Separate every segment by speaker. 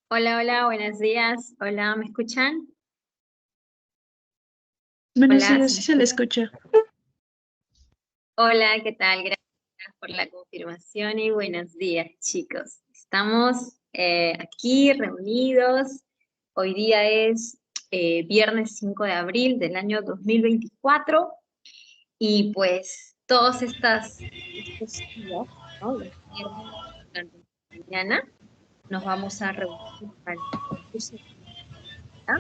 Speaker 1: Hola, hola, buenos días. Hola, ¿me escuchan?
Speaker 2: Buenos
Speaker 1: Hola,
Speaker 2: días,
Speaker 1: ¿se me
Speaker 2: sí se le
Speaker 1: escucha?
Speaker 2: escucha.
Speaker 1: Hola, ¿qué tal? Gracias por la confirmación y buenos días, chicos. Estamos aquí reunidos. Hoy día es viernes 5 de abril del año 2024 y pues estos días, ¿no? Los viernes durante la mañana nos vamos a reunir para el curso de actividad.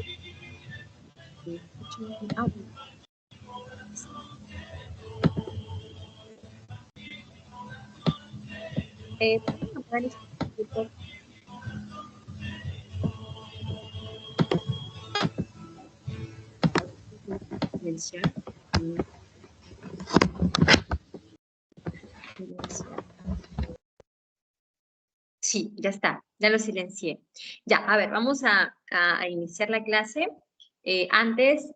Speaker 1: Escucho un audio. ¿Pueden apagar este audio, por silenciar? Mm, silenciar. Sí, ya está, ya lo silencié. Ya, a ver, vamos a iniciar la clase. Antes,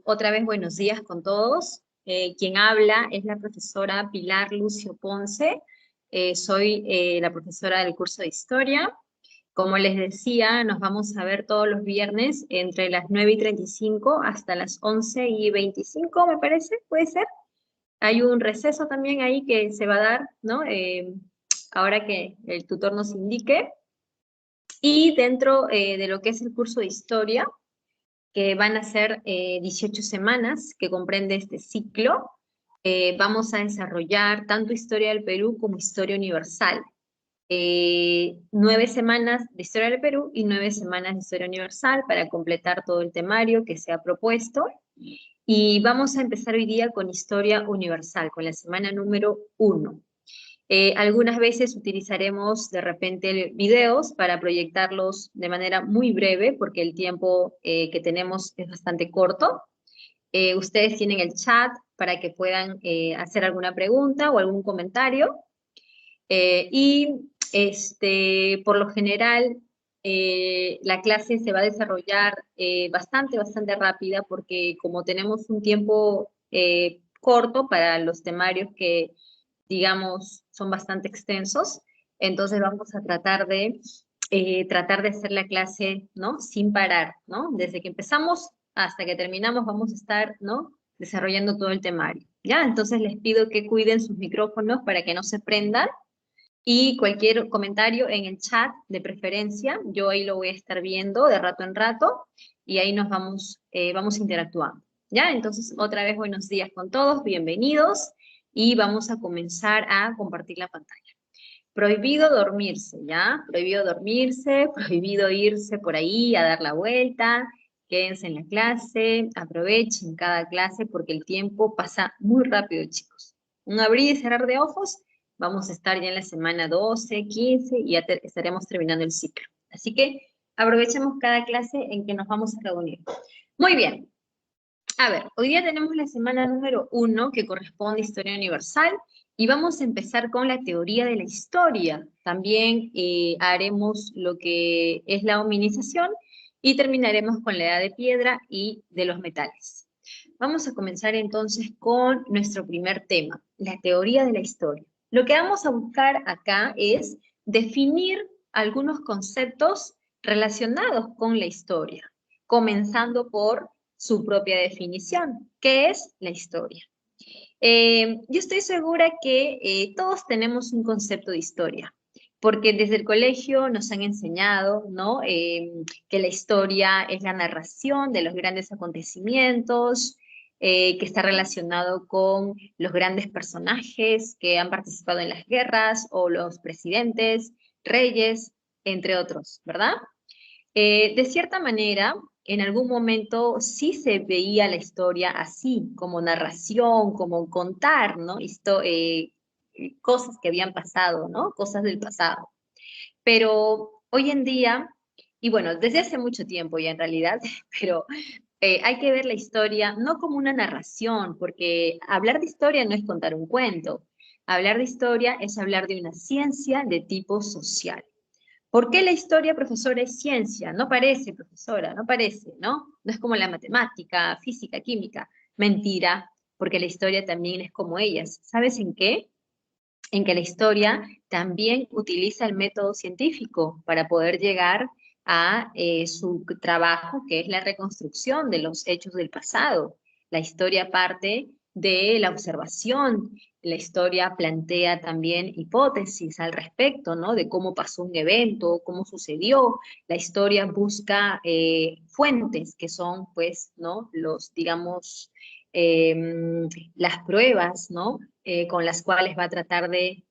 Speaker 1: otra vez buenos días con todos. Quien habla es la profesora Pilar Lucio Ponce. Soy la profesora del curso de Historia. Como les decía, nos vamos a ver todos los viernes entre las 9:35 hasta las 11:25, me parece, ¿puede ser? Hay un receso también ahí que se va a dar, ¿no? Ahora que el tutor nos indique. Y dentro de lo que es el curso de historia, que van a ser 18 semanas, que comprende este ciclo, vamos a desarrollar tanto historia del Perú como historia universal. 9 semanas de historia del Perú y 9 semanas de historia universal para completar todo el temario que se ha propuesto. Y vamos a empezar hoy día con historia universal, con la semana número 1. Algunas veces utilizaremos de repente videos para proyectarlos de manera muy breve porque el tiempo que tenemos es bastante corto. Ustedes tienen el chat para que puedan hacer alguna pregunta o algún comentario. Por lo general, la clase se va a desarrollar bastante rápida porque como tenemos un tiempo corto para los temarios que, digamos, son bastante extensos, entonces vamos a tratar de hacer la clase, ¿no? Sin parar, ¿no? Desde que empezamos hasta que terminamos vamos a estar, ¿no? Desarrollando todo el temario, ¿ya? Entonces les pido que cuiden sus micrófonos para que no se prendan y cualquier comentario en el chat de preferencia, yo ahí lo voy a estar viendo de rato en rato y ahí vamos interactuando. ¿Ya? Entonces, otra vez buenos días con todos, bienvenidos y vamos a comenzar a compartir la pantalla. Prohibido dormirse, ¿ya? Prohibido dormirse, prohibido irse por ahí a dar la vuelta, quédense en la clase, aprovechen cada clase porque el tiempo pasa muy rápido, chicos. Un abrir y cerrar de ojos, vamos a estar ya en la semana 12, 15 y ya estaremos terminando el ciclo. Así que aprovechemos cada clase en que nos vamos a reunir. Muy bien, a ver, hoy día tenemos la semana número 1 que corresponde a Historia Universal y vamos a empezar con la teoría de la historia. También haremos lo que es la hominización y terminaremos con la edad de piedra y de los metales. Vamos a comenzar entonces con nuestro primer tema, la teoría de la historia. Lo que vamos a buscar acá es definir algunos conceptos relacionados con la historia, comenzando por su propia definición. ¿Qué es la historia? Yo estoy segura que todos tenemos un concepto de historia, porque desde el colegio nos han enseñado, ¿no? Que la historia es la narración de los grandes acontecimientos, que está relacionado con los grandes personajes que han participado en las guerras o los presidentes, reyes, entre otros, ¿verdad? De cierta manera, en algún momento sí se veía la historia así, como narración, como contar, ¿no? Cosas que habían pasado, ¿no? Cosas del pasado. Pero hoy en día, y bueno, desde hace mucho tiempo ya en realidad, pero hay que ver la historia no como una narración, porque hablar de historia no es contar un cuento. Hablar de historia es hablar de una ciencia de tipo social. ¿Por qué la historia, profesora, es ciencia? No parece, profesora, no parece, ¿no? No es como la matemática, física, química. Mentira, porque la historia también es como ellas. ¿Sabes en qué? En que la historia también utiliza el método científico para poder llegar a su trabajo, que es la reconstrucción de los hechos del pasado. La historia parte de la observación, la historia plantea también hipótesis al respecto, ¿no? De cómo pasó un evento, cómo sucedió. La historia busca fuentes que son, pues, ¿no? Los, digamos, eh, las pruebas, ¿no? Con las cuales va a tratar de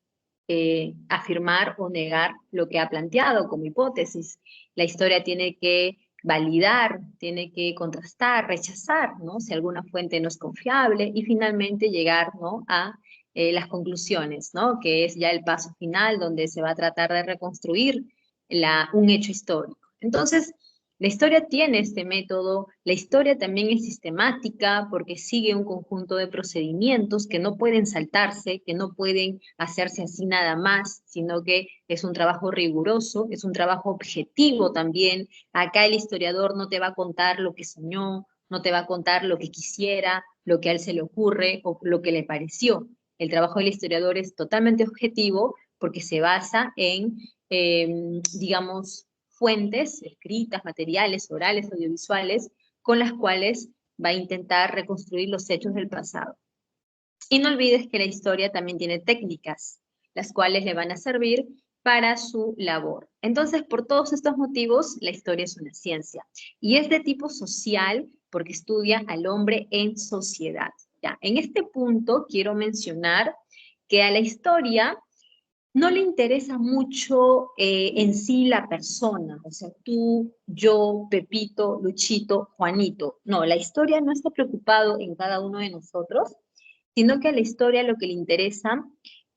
Speaker 1: afirmar o negar lo que ha planteado como hipótesis. La historia tiene que validar, tiene que contrastar, rechazar, ¿no? Si alguna fuente no es confiable y finalmente llegar, ¿no? a las conclusiones, ¿no? Que es ya el paso final donde se va a tratar de reconstruir un hecho histórico. Entonces, la historia tiene este método, la historia también es sistemática porque sigue un conjunto de procedimientos que no pueden saltarse, que no pueden hacerse así nada más, sino que es un trabajo riguroso, es un trabajo objetivo también. Acá el historiador no te va a contar lo que soñó, no te va a contar lo que quisiera, lo que a él se le ocurre o lo que le pareció. El trabajo del historiador es totalmente objetivo porque se basa en, digamos, fuentes escritas, materiales, orales, audiovisuales, con las cuales va a intentar reconstruir los hechos del pasado. Y no olvides que la historia también tiene técnicas, las cuales le van a servir para su labor. Entonces, por todos estos motivos, la historia es una ciencia. Y es de tipo social porque estudia al hombre en sociedad. Ya, en este punto quiero mencionar que a la historia no le interesa mucho en sí la persona, o sea, tú, yo, Pepito, Luchito, Juanito. No, la historia no está preocupado en cada uno de nosotros, sino que a la historia lo que le interesa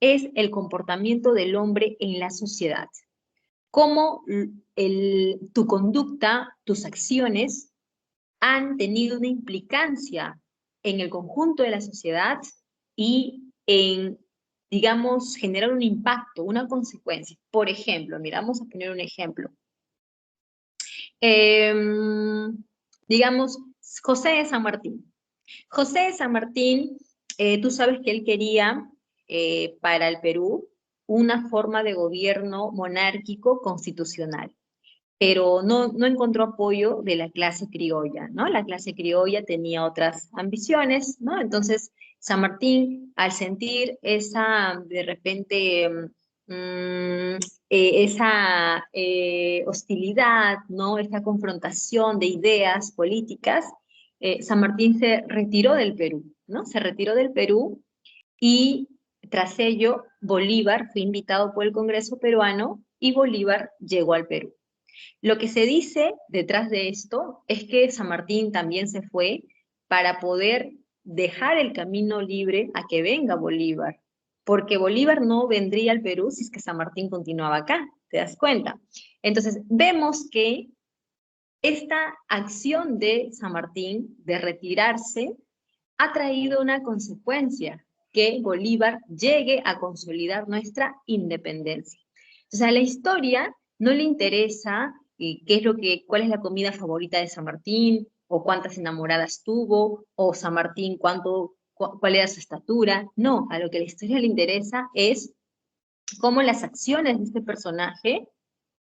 Speaker 1: es el comportamiento del hombre en la sociedad. Cómo tu conducta, tus acciones han tenido una implicancia en el conjunto de la sociedad y en, digamos, generar un impacto, una consecuencia. Por ejemplo, mira, vamos a poner un ejemplo. Eh, digamos, José de San Martín. José de San Martín, tú sabes que él quería para el Perú una forma de gobierno monárquico constitucional, pero no encontró apoyo de la clase criolla, ¿no? La clase criolla tenía otras ambiciones, ¿no? Entonces, San Martín, al sentir esa, de repente, esa hostilidad, ¿no? Esta confrontación de ideas políticas, San Martín se retiró del Perú, ¿no? Se retiró del Perú y tras ello Bolívar fue invitado por el Congreso peruano y Bolívar llegó al Perú. Lo que se dice detrás de esto es que San Martín también se fue para poder dejar el camino libre a que venga Bolívar, porque Bolívar no vendría al Perú si es que San Martín continuaba acá, ¿te das cuenta? Entonces, vemos que esta acción de San Martín de retirarse ha traído una consecuencia, que Bolívar llegue a consolidar nuestra independencia. Entonces, a la historia no le interesa qué es lo que, cuál es la comida favorita de San Martín, o cuántas enamoradas tuvo, o San Martín cuál era su estatura. No, a lo que a la historia le interesa es cómo las acciones de este personaje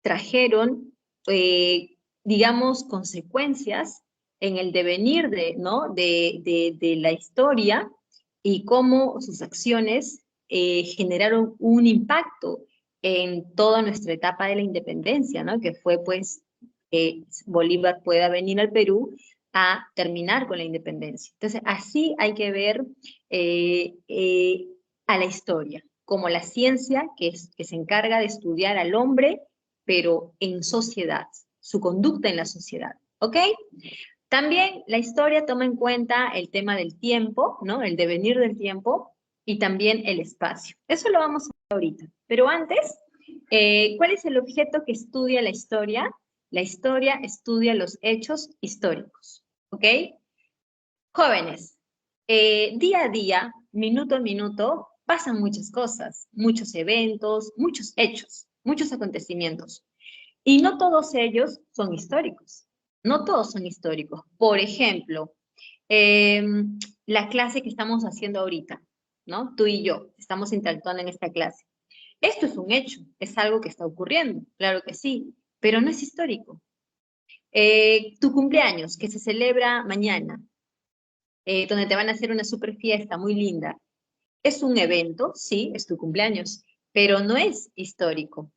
Speaker 1: trajeron, digamos, consecuencias en el devenir ¿no? de la historia y cómo sus acciones generaron un impacto en toda nuestra etapa de la independencia, ¿no? Que fue pues Bolívar pueda venir al Perú a terminar con la independencia. Entonces, así hay que ver a la historia, como la ciencia que se encarga de estudiar al hombre, pero en sociedad, su conducta en la sociedad. ¿Ok? También la historia toma en cuenta el tema del tiempo, ¿no? El devenir del tiempo y también el espacio. Eso lo vamos a ver ahorita. Pero antes, ¿cuál es el objeto que estudia la historia? La historia estudia los hechos históricos. ¿Ok? Jóvenes, día a día, minuto a minuto, pasan muchas cosas, muchos eventos, muchos hechos, muchos acontecimientos. Y no todos ellos son históricos. No todos son históricos. Por ejemplo, eh, la clase que estamos haciendo ahorita, ¿no? Tú y yo estamos interactuando en esta clase. Esto es un hecho, es algo que está ocurriendo, claro que sí, pero no es histórico. Tu cumpleaños, que se celebra mañana, donde te van a hacer una super fiesta muy linda, es un evento, sí, es tu cumpleaños, pero no es histórico.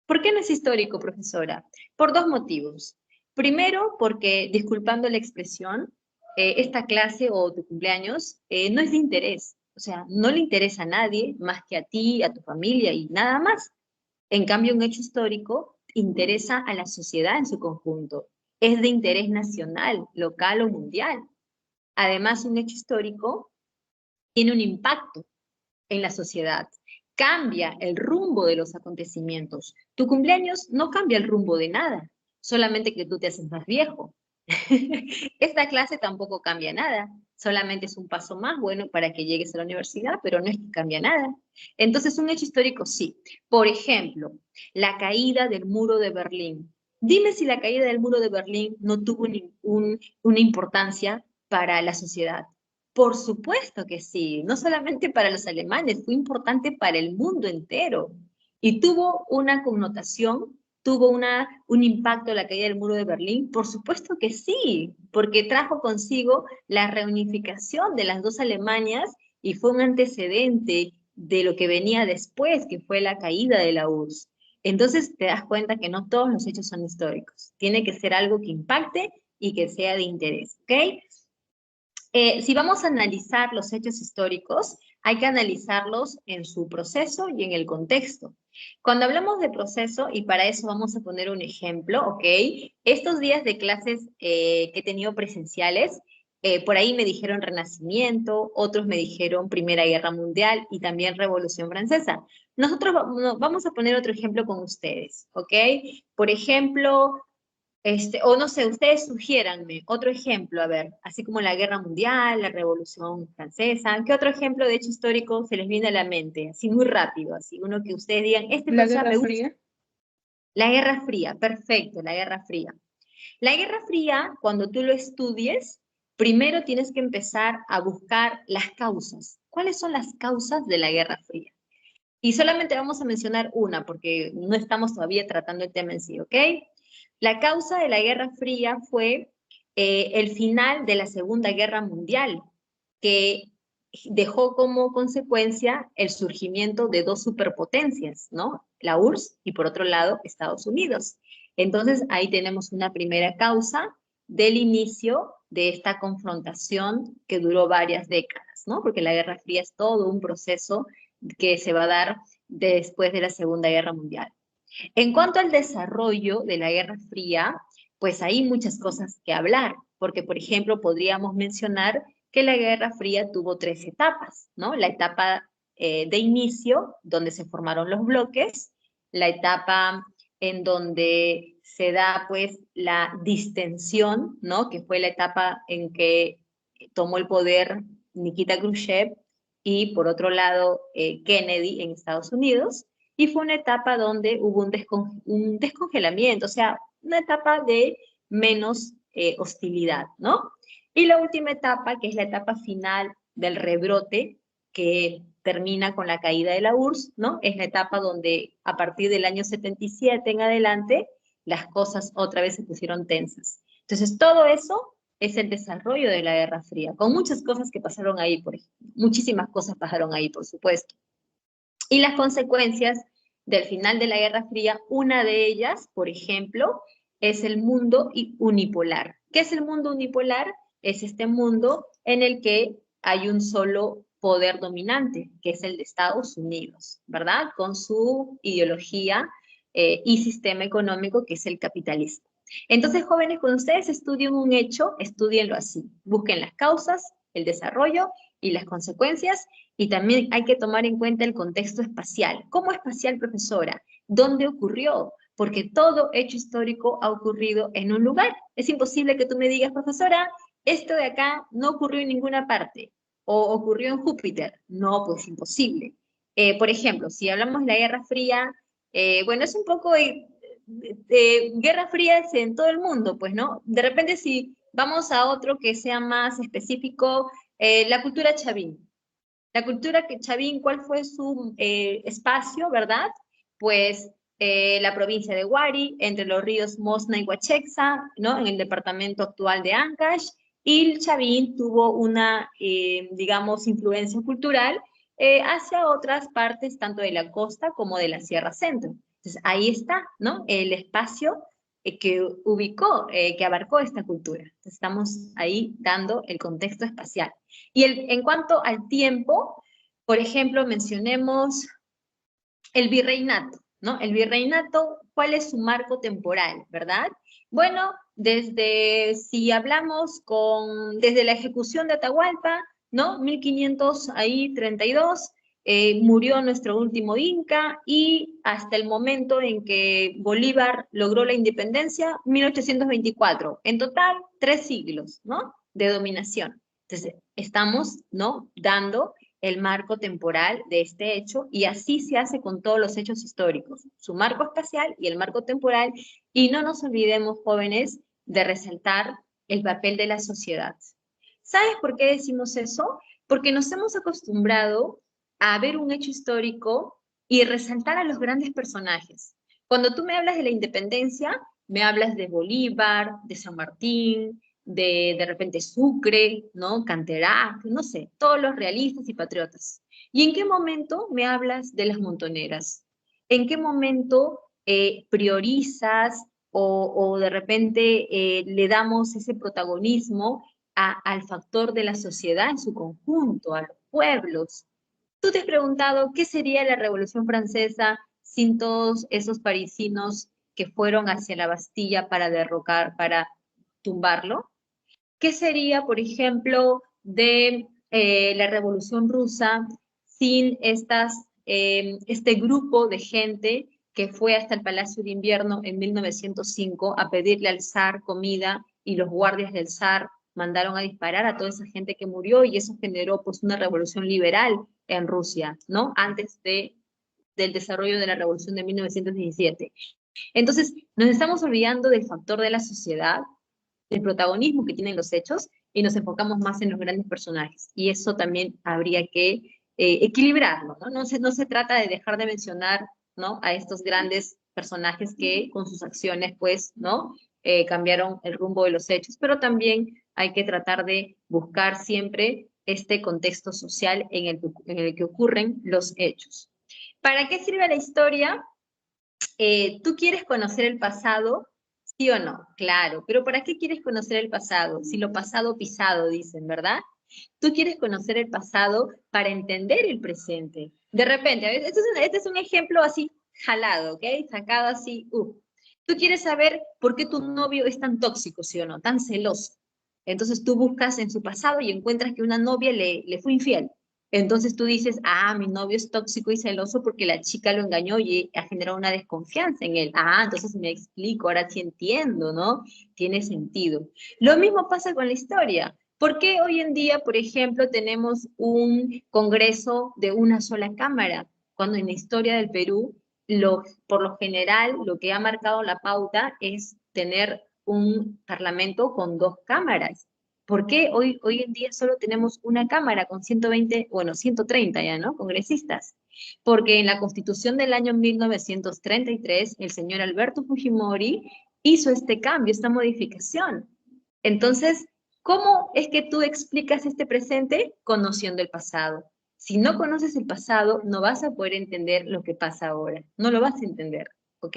Speaker 1: ¿Por qué no es histórico, profesora? Por dos motivos. Primero, porque, disculpando la expresión, esta clase o tu cumpleaños no es de interés. O sea, no le interesa a nadie más que a ti, a tu familia y nada más. En cambio, un hecho histórico interesa a la sociedad en su conjunto. Es de interés nacional, local o mundial. Además, un hecho histórico tiene un impacto en la sociedad. Cambia el rumbo de los acontecimientos. Tu cumpleaños no cambia el rumbo de nada, solamente que tú te haces más viejo. Esta clase tampoco cambia nada, solamente es un paso más bueno para que llegues a la universidad, pero no es que cambia nada. Entonces, un hecho histórico sí. Por ejemplo, la caída del muro de Berlín. Dime si la caída del muro de Berlín no tuvo una importancia para la sociedad. Por supuesto que sí, no solamente para los alemanes, fue importante para el mundo entero y tuvo una connotación, tuvo un impacto la caída del muro de Berlín. Por supuesto que sí, porque trajo consigo la reunificación de las dos Alemanias y fue un antecedente de lo que venía después, que fue la caída de la URSS. Entonces te das cuenta que no todos los hechos son históricos, tiene que ser algo que impacte y que sea de interés, ¿ok? Si vamos a analizar los hechos históricos, hay que analizarlos en su proceso y en el contexto. Cuando hablamos de proceso, y para eso vamos a poner un ejemplo, ¿ok? Estos días de clases que he tenido presenciales, por ahí me dijeron Renacimiento, otros me dijeron Primera Guerra Mundial y también Revolución Francesa. Nosotros vamos a poner otro ejemplo con ustedes, ¿ok? Por ejemplo, o no sé, ustedes sugiéranme otro ejemplo, a ver, así como la Guerra Mundial, la Revolución Francesa, ¿qué otro ejemplo de hecho histórico se les viene a la mente? Así muy rápido, así uno que ustedes digan, este
Speaker 2: La
Speaker 1: profesor
Speaker 2: Guerra
Speaker 1: me gusta.
Speaker 2: Fría.
Speaker 1: La Guerra Fría, perfecto, la Guerra Fría. La Guerra Fría, cuando tú lo estudies, primero tienes que empezar a buscar las causas. ¿Cuáles son las causas de la Guerra Fría? Y solamente vamos a mencionar una, porque no estamos todavía tratando el tema en sí, ¿ok? La causa de la Guerra Fría fue el final de la Segunda Guerra Mundial, que dejó como consecuencia el surgimiento de dos superpotencias, ¿no? La URSS y por otro lado Estados Unidos. Entonces ahí tenemos una primera causa del inicio de esta confrontación que duró varias décadas, ¿no? Porque la Guerra Fría es todo un proceso que se va a dar después de la Segunda Guerra Mundial. En cuanto al desarrollo de la Guerra Fría, pues hay muchas cosas que hablar, porque por ejemplo podríamos mencionar que la Guerra Fría tuvo tres etapas, ¿no? La etapa de inicio, donde se formaron los bloques, la etapa en donde se da pues la distensión, ¿no? Que fue la etapa en que tomó el poder Nikita Khrushchev y por otro lado Kennedy en Estados Unidos, y fue una etapa donde hubo un descongelamiento, o sea, una etapa de menos hostilidad, ¿no? Y la última etapa, que es la etapa final del rebrote, que termina con la caída de la URSS, ¿no? Es la etapa donde a partir del año 77 en adelante, las cosas otra vez se pusieron tensas. Entonces, todo eso es el desarrollo de la Guerra Fría, con muchas cosas que pasaron ahí, por ejemplo. Muchísimas cosas pasaron ahí, por supuesto. Y las consecuencias del final de la Guerra Fría, una de ellas, por ejemplo, es el mundo unipolar. ¿Qué es el mundo unipolar? Es este mundo en el que hay un solo poder dominante, que es el de Estados Unidos, ¿verdad? Con su ideología y sistema económico, que es el capitalismo. Entonces, jóvenes, cuando ustedes estudien un hecho, estudienlo así. Busquen las causas, el desarrollo y las consecuencias, y también hay que tomar en cuenta el contexto espacial. ¿Cómo espacial, profesora? ¿Dónde ocurrió? Porque todo hecho histórico ha ocurrido en un lugar. Es imposible que tú me digas, profesora, esto de acá no ocurrió en ninguna parte, o ocurrió en Júpiter. No, pues imposible. Por ejemplo, si hablamos de la Guerra Fría, bueno, es un poco Guerra Fría es en todo el mundo, pues, ¿no? De repente si vamos a otro que sea más específico, la cultura chavín. La cultura que Chavín, ¿cuál fue su espacio, verdad? Pues la provincia de Huari, entre los ríos Mosna y Huachexa, ¿no? En el departamento actual de Ancash, y el Chavín tuvo una, digamos, influencia cultural hacia otras partes, tanto de la costa como de la Sierra Centro. Entonces, ahí está, ¿no? El espacio que ubicó, que abarcó esta cultura. Entonces, estamos ahí dando el contexto espacial. Y en cuanto al tiempo, por ejemplo, mencionemos el virreinato, ¿no? El virreinato, ¿cuál es su marco temporal, verdad? Bueno, si hablamos desde la ejecución de Atahualpa, ¿no? 1532, murió nuestro último inca y hasta el momento en que Bolívar logró la independencia, 1824. En total, 3 siglos, ¿no? De dominación. Entonces, estamos, ¿no? Dando el marco temporal de este hecho, y así se hace con todos los hechos históricos, su marco espacial y el marco temporal, y no nos olvidemos, jóvenes, de resaltar el papel de la sociedad. ¿Sabes por qué decimos eso? Porque nos hemos acostumbrado a ver un hecho histórico y resaltar a los grandes personajes. Cuando tú me hablas de la independencia, me hablas de Bolívar, de San Martín, de repente Sucre, ¿no? Canterac, no sé, todos los realistas y patriotas. ¿Y en qué momento me hablas de las montoneras? ¿En qué momento priorizas o de repente le damos ese protagonismo al factor de la sociedad en su conjunto, a los pueblos? ¿Tú te has preguntado qué sería la Revolución Francesa sin todos esos parisinos que fueron hacia la Bastilla para derrocar, para tumbarlo? ¿Qué sería, por ejemplo, de la Revolución Rusa sin este grupo de gente que fue hasta el Palacio de Invierno en 1905 a pedirle al zar comida, y los guardias del zar mandaron a disparar a toda esa gente que murió, y eso generó pues una revolución liberal en Rusia, ¿no? Del desarrollo de la revolución de 1917. Entonces, nos estamos olvidando del factor de la sociedad, el protagonismo que tienen los hechos, y nos enfocamos más en los grandes personajes. Y eso también habría que equilibrarlo, ¿no? No se trata de dejar de mencionar, ¿no? A estos grandes personajes que con sus acciones, pues, ¿no? Cambiaron el rumbo de los hechos, pero también hay que tratar de buscar siempre este contexto social en el que ocurren los hechos. ¿Para qué sirve la historia? ¿Tú quieres conocer el pasado? ¿Sí o no? Claro, pero ¿para qué quieres conocer el pasado? Si lo pasado pisado, dicen, ¿verdad? Tú quieres conocer el pasado para entender el presente. De repente, a ver, este es un ejemplo así jalado, ¿ok? Sacado así. Tú quieres saber por qué tu novio es tan tóxico, ¿sí o no? Tan celoso. Entonces tú buscas en su pasado y encuentras que una novia le fue infiel. Entonces tú dices, mi novio es tóxico y celoso porque la chica lo engañó y ha generado una desconfianza en él. Entonces me explico, ahora sí entiendo, ¿no? Tiene sentido. Lo mismo pasa con la historia. ¿Por qué hoy en día, por ejemplo, tenemos un congreso de una sola cámara? Cuando en la historia del Perú, por lo general, lo que ha marcado la pauta es tener un parlamento con 2 cámaras. ¿Por qué hoy en día solo tenemos una cámara con 120, bueno, 130 ya, ¿no? Congresistas? Porque en la Constitución del año 1933, el señor Alberto Fujimori hizo este cambio, esta modificación. Entonces, ¿cómo es que tú explicas este presente? Conociendo el pasado. Si no conoces el pasado, no vas a poder entender lo que pasa ahora. No lo vas a entender, ¿ok?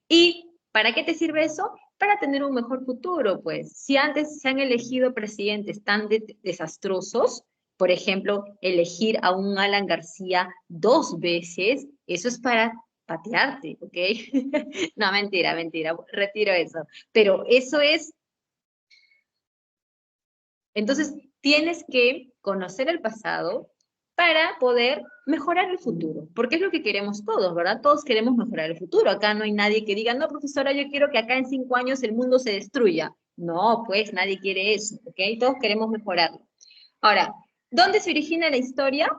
Speaker 1: ¿Y para qué te sirve eso? Para tener un mejor futuro, pues. Si antes se han elegido presidentes tan desastrosos, por ejemplo, elegir a un Alan García 2 veces, eso es para patearte, ¿ok? No, mentira, mentira, retiro eso. Pero eso es. Entonces, tienes que conocer el pasado para poder mejorar el futuro, porque es lo que queremos todos, ¿verdad? Todos queremos mejorar el futuro. Acá no hay nadie que diga, no, profesora, yo quiero que acá en 5 años el mundo se destruya. No, pues nadie quiere eso, ¿ok? Todos queremos mejorarlo. Ahora, ¿dónde se origina la historia?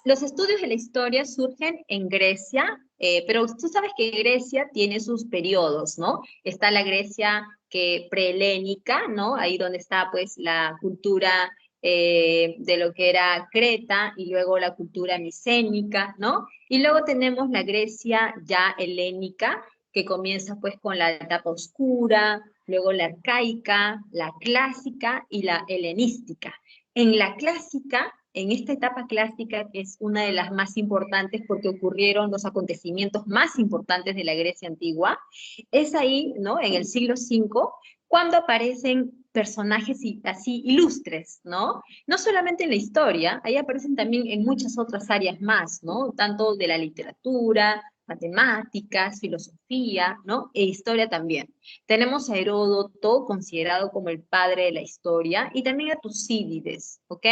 Speaker 1: Los estudios de la historia surgen en Grecia, pero tú sabes que Grecia tiene sus periodos, ¿no? Está la Grecia prehelénica, ¿no? Ahí donde está pues la cultura de lo que era Creta y luego la cultura micénica, ¿no? Y luego tenemos la Grecia ya helénica, que comienza pues con la etapa oscura, luego la arcaica, la clásica y la helenística. En la clásica, en esta etapa clásica, que es una de las más importantes porque ocurrieron los acontecimientos más importantes de la Grecia antigua, es ahí, ¿no? En el siglo V, cuando aparecen personajes así ilustres, ¿no? No solamente en la historia, ahí aparecen también en muchas otras áreas más, ¿no? Tanto de la literatura, matemáticas, filosofía, ¿no? E historia también. Tenemos a Heródoto, considerado como el padre de la historia, y también a Tucídides, ¿ok?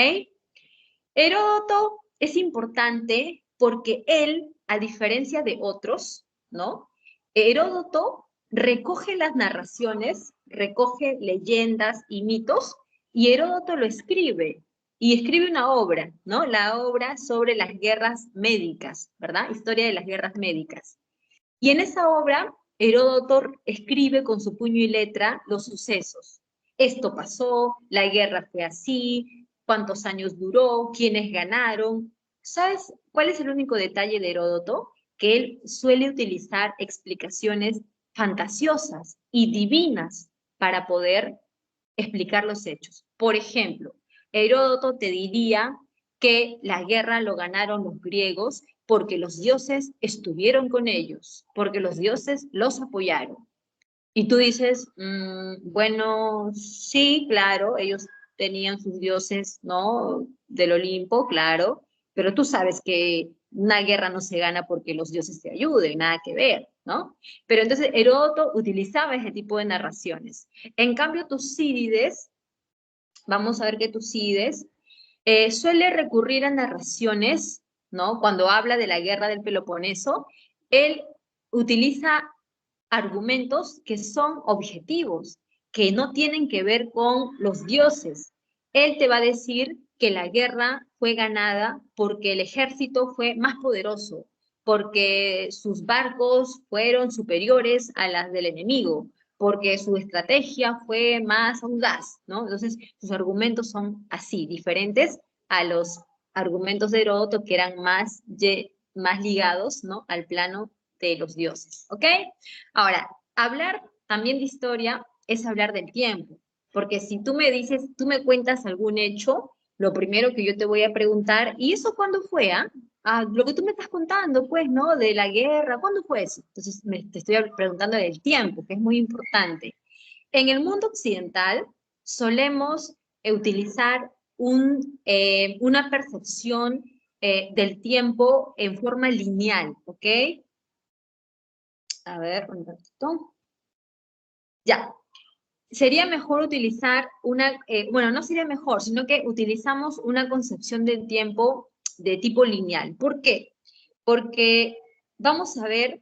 Speaker 1: Heródoto es importante porque él, a diferencia de otros, ¿no? Heródoto recoge las narraciones, recoge leyendas y mitos, y Heródoto lo escribe, y escribe una obra, ¿no? La obra sobre las guerras médicas, ¿verdad? Historia de las guerras médicas. Y en esa obra, Heródoto escribe con su puño y letra los sucesos. Esto pasó, la guerra fue así, cuántos años duró, quiénes ganaron. ¿Sabes cuál es el único detalle de Heródoto? Que él suele utilizar explicaciones fantasiosas y divinas para poder explicar los hechos. Por ejemplo, Heródoto te diría que la guerra lo ganaron los griegos porque los dioses estuvieron con ellos, porque los dioses los apoyaron. Y tú dices, bueno, sí, claro, ellos tenían sus dioses, ¿no? Del Olimpo, claro, pero tú sabes que una guerra no se gana porque los dioses te ayuden, nada que ver, ¿no? Pero entonces Heródoto utilizaba ese tipo de narraciones. En cambio, Tucídides, vamos a ver que Tucídides suele recurrir a narraciones, ¿no? Cuando habla de la guerra del Peloponeso, él utiliza argumentos que son objetivos, que no tienen que ver con los dioses. Él te va a decir que la guerra fue ganada porque el ejército fue más poderoso, porque sus barcos fueron superiores a las del enemigo, porque su estrategia fue más audaz, ¿no? Entonces, sus argumentos son así, diferentes a los argumentos de Heródoto que eran más ligados, ¿no? Al plano de los dioses, ¿ok? Ahora, hablar también de historia es hablar del tiempo, porque si tú me dices, tú me cuentas algún hecho, lo primero que yo te voy a preguntar, ¿y eso cuándo fue? Ah? Lo que tú me estás contando, pues, ¿no? De la guerra, ¿cuándo fue eso? Entonces, te estoy preguntando del tiempo, que es muy importante. En el mundo occidental solemos utilizar una percepción del tiempo en forma lineal, ¿ok? A ver, un ratito. Ya, sería mejor utilizar bueno, no sería mejor, sino que utilizamos una concepción del tiempo de tipo lineal. ¿Por qué? Porque vamos a ver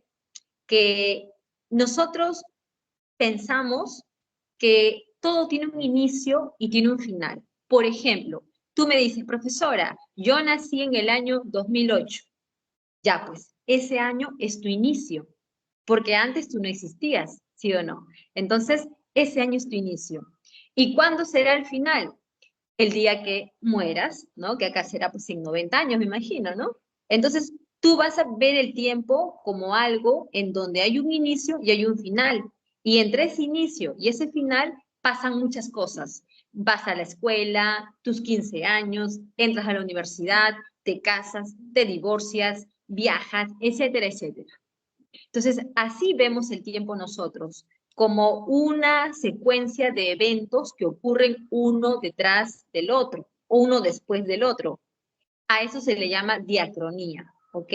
Speaker 1: que nosotros pensamos que todo tiene un inicio y tiene un final. Por ejemplo, tú me dices, profesora, yo nací en el año 2008. Ya, pues, ese año es tu inicio, porque antes tú no existías, ¿sí o no? Entonces, ese año es tu inicio. ¿Y cuándo será el final? El día que mueras, ¿no? Que acá será pues en 90 años, me imagino, ¿no? Entonces, tú vas a ver el tiempo como algo en donde hay un inicio y hay un final. Y entre ese inicio y ese final pasan muchas cosas. Vas a la escuela, tus 15 años, entras a la universidad, te casas, te divorcias, viajas, etcétera, etcétera. Entonces, así vemos el tiempo nosotros, como una secuencia de eventos que ocurren uno detrás del otro, o uno después del otro. A eso se le llama diacronía, ¿ok?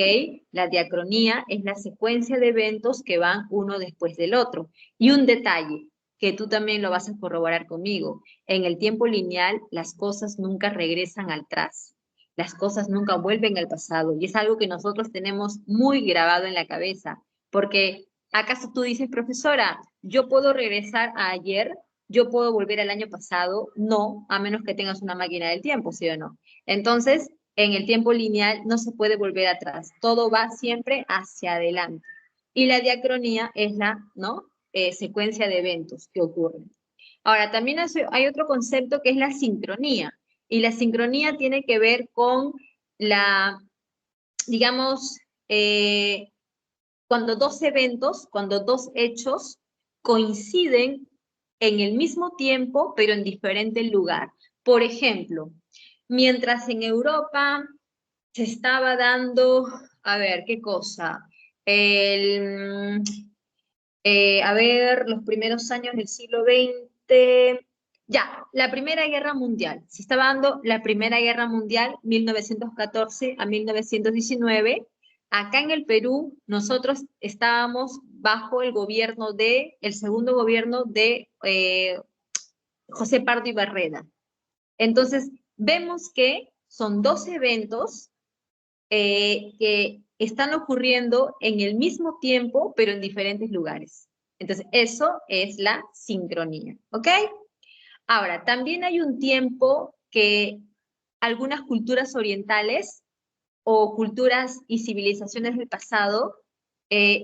Speaker 1: La diacronía es la secuencia de eventos que van uno después del otro. Y un detalle, que tú también lo vas a corroborar conmigo, en el tiempo lineal las cosas nunca regresan atrás, las cosas nunca vuelven al pasado, y es algo que nosotros tenemos muy grabado en la cabeza, porque ¿acaso tú dices, profesora, yo puedo regresar a ayer, yo puedo volver al año pasado? No, a menos que tengas una máquina del tiempo, ¿sí o no? Entonces, en el tiempo lineal no se puede volver atrás, todo va siempre hacia adelante. Y la diacronía es la, ¿no? Secuencia de eventos que ocurren. Ahora, también hay otro concepto que es la sincronía. Y la sincronía tiene que ver con la, digamos, cuando dos eventos, cuando dos hechos coinciden en el mismo tiempo, pero en diferente lugar. Por ejemplo, mientras en Europa se estaba dando, a ver, ¿qué cosa? El, a ver, los primeros años del siglo XX, ya, la Primera Guerra Mundial. Se estaba dando la Primera Guerra Mundial, 1914 a 1919. Acá en el Perú, nosotros estábamos bajo el gobierno el segundo gobierno de José Pardo y Barreda. Entonces, vemos que son dos eventos que están ocurriendo en el mismo tiempo, pero en diferentes lugares. Entonces, eso es la sincronía, ¿ok? Ahora, también hay un tiempo que algunas culturas orientales o culturas y civilizaciones del pasado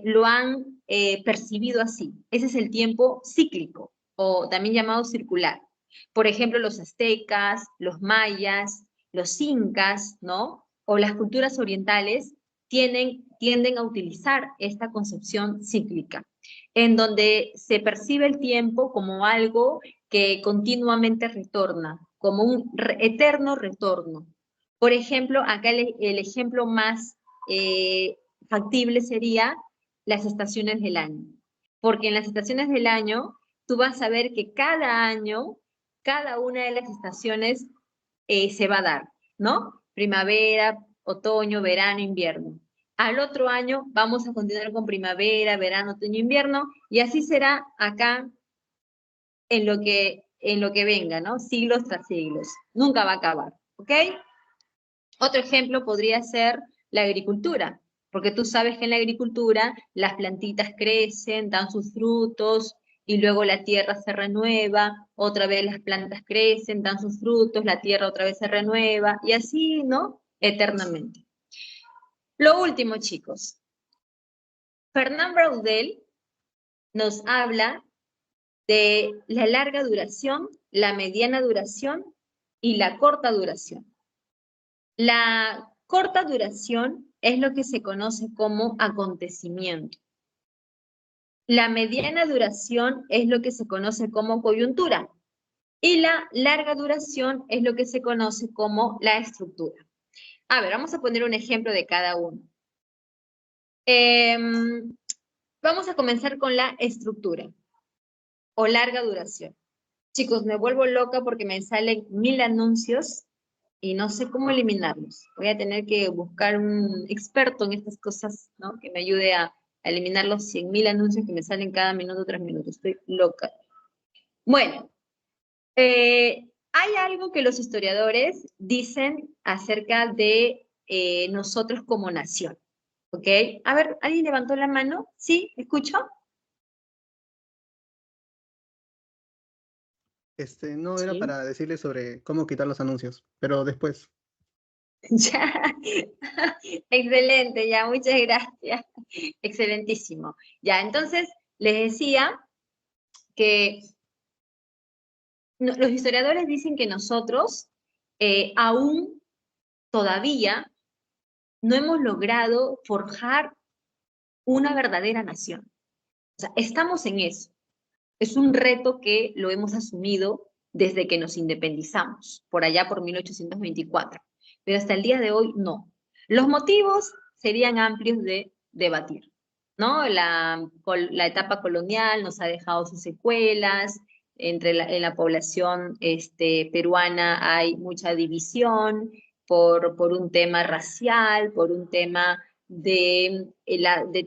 Speaker 1: lo han percibido así. Ese es el tiempo cíclico o también llamado circular. Por ejemplo, los aztecas, los mayas, los incas, ¿no? O las culturas orientales tienden a utilizar esta concepción cíclica, en donde se percibe el tiempo como algo que continuamente retorna, como un eterno retorno. Por ejemplo, acá el ejemplo más factible sería las estaciones del año, porque en las estaciones del año tú vas a ver que cada año, cada una de las estaciones se va a dar, ¿no? Primavera, otoño, verano, invierno. Al otro año vamos a continuar con primavera, verano, otoño, invierno, y así será acá en lo que venga, ¿no? Siglos tras siglos. Nunca va a acabar, ¿ok? Otro ejemplo podría ser la agricultura, porque tú sabes que en la agricultura las plantitas crecen, dan sus frutos y luego la tierra se renueva, otra vez las plantas crecen, dan sus frutos, la tierra otra vez se renueva y así, ¿no? Eternamente. Lo último, chicos. Fernand Braudel nos habla de la larga duración, la mediana duración y la corta duración. La corta duración es lo que se conoce como acontecimiento. La mediana duración es lo que se conoce como coyuntura. Y la larga duración es lo que se conoce como la estructura. A ver, vamos a poner un ejemplo de cada uno. Vamos a comenzar con la estructura o larga duración. Chicos, me vuelvo loca porque me salen 1000 anuncios y no sé cómo eliminarlos. Voy a tener que buscar un experto en estas cosas, ¿no? Que me ayude a eliminar los 100.000 anuncios que me salen cada minuto, 3 minutos. Estoy loca. Bueno, hay algo que los historiadores dicen acerca de nosotros como nación, ¿ok? A ver, ¿alguien levantó la mano? ¿Sí? ¿Escucho?
Speaker 2: No era
Speaker 1: Sí.
Speaker 2: para decirle sobre cómo quitar los anuncios, pero después.
Speaker 1: Ya, excelente, ya, muchas gracias. Excelentísimo. Ya, entonces les decía que los historiadores dicen que nosotros aún todavía no hemos logrado forjar una verdadera nación. O sea, estamos en eso. Es un reto que lo hemos asumido desde que nos independizamos, por allá por 1824. Pero hasta el día de hoy no. Los motivos serían amplios de debatir, ¿no? La etapa colonial nos ha dejado sus secuelas, en la población peruana hay mucha división por un tema racial, por un tema de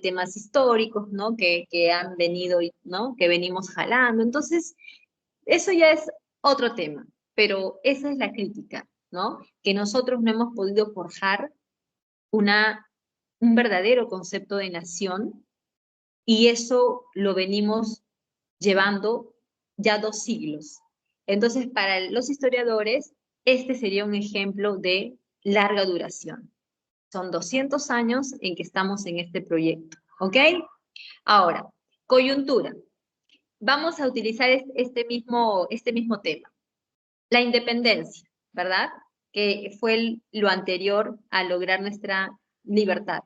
Speaker 1: temas históricos, ¿no? Que han venido, ¿no? Que venimos jalando. Entonces, eso ya es otro tema, pero esa es la crítica, ¿no? Que nosotros no hemos podido forjar un verdadero concepto de nación y eso lo venimos llevando ya 2 siglos. Entonces, para los historiadores, este sería un ejemplo de larga duración. Son 200 años en que estamos en este proyecto, ¿ok? Ahora, coyuntura. Vamos a utilizar este mismo tema. La independencia. ¿verdad? Que fue lo anterior a lograr nuestra libertad.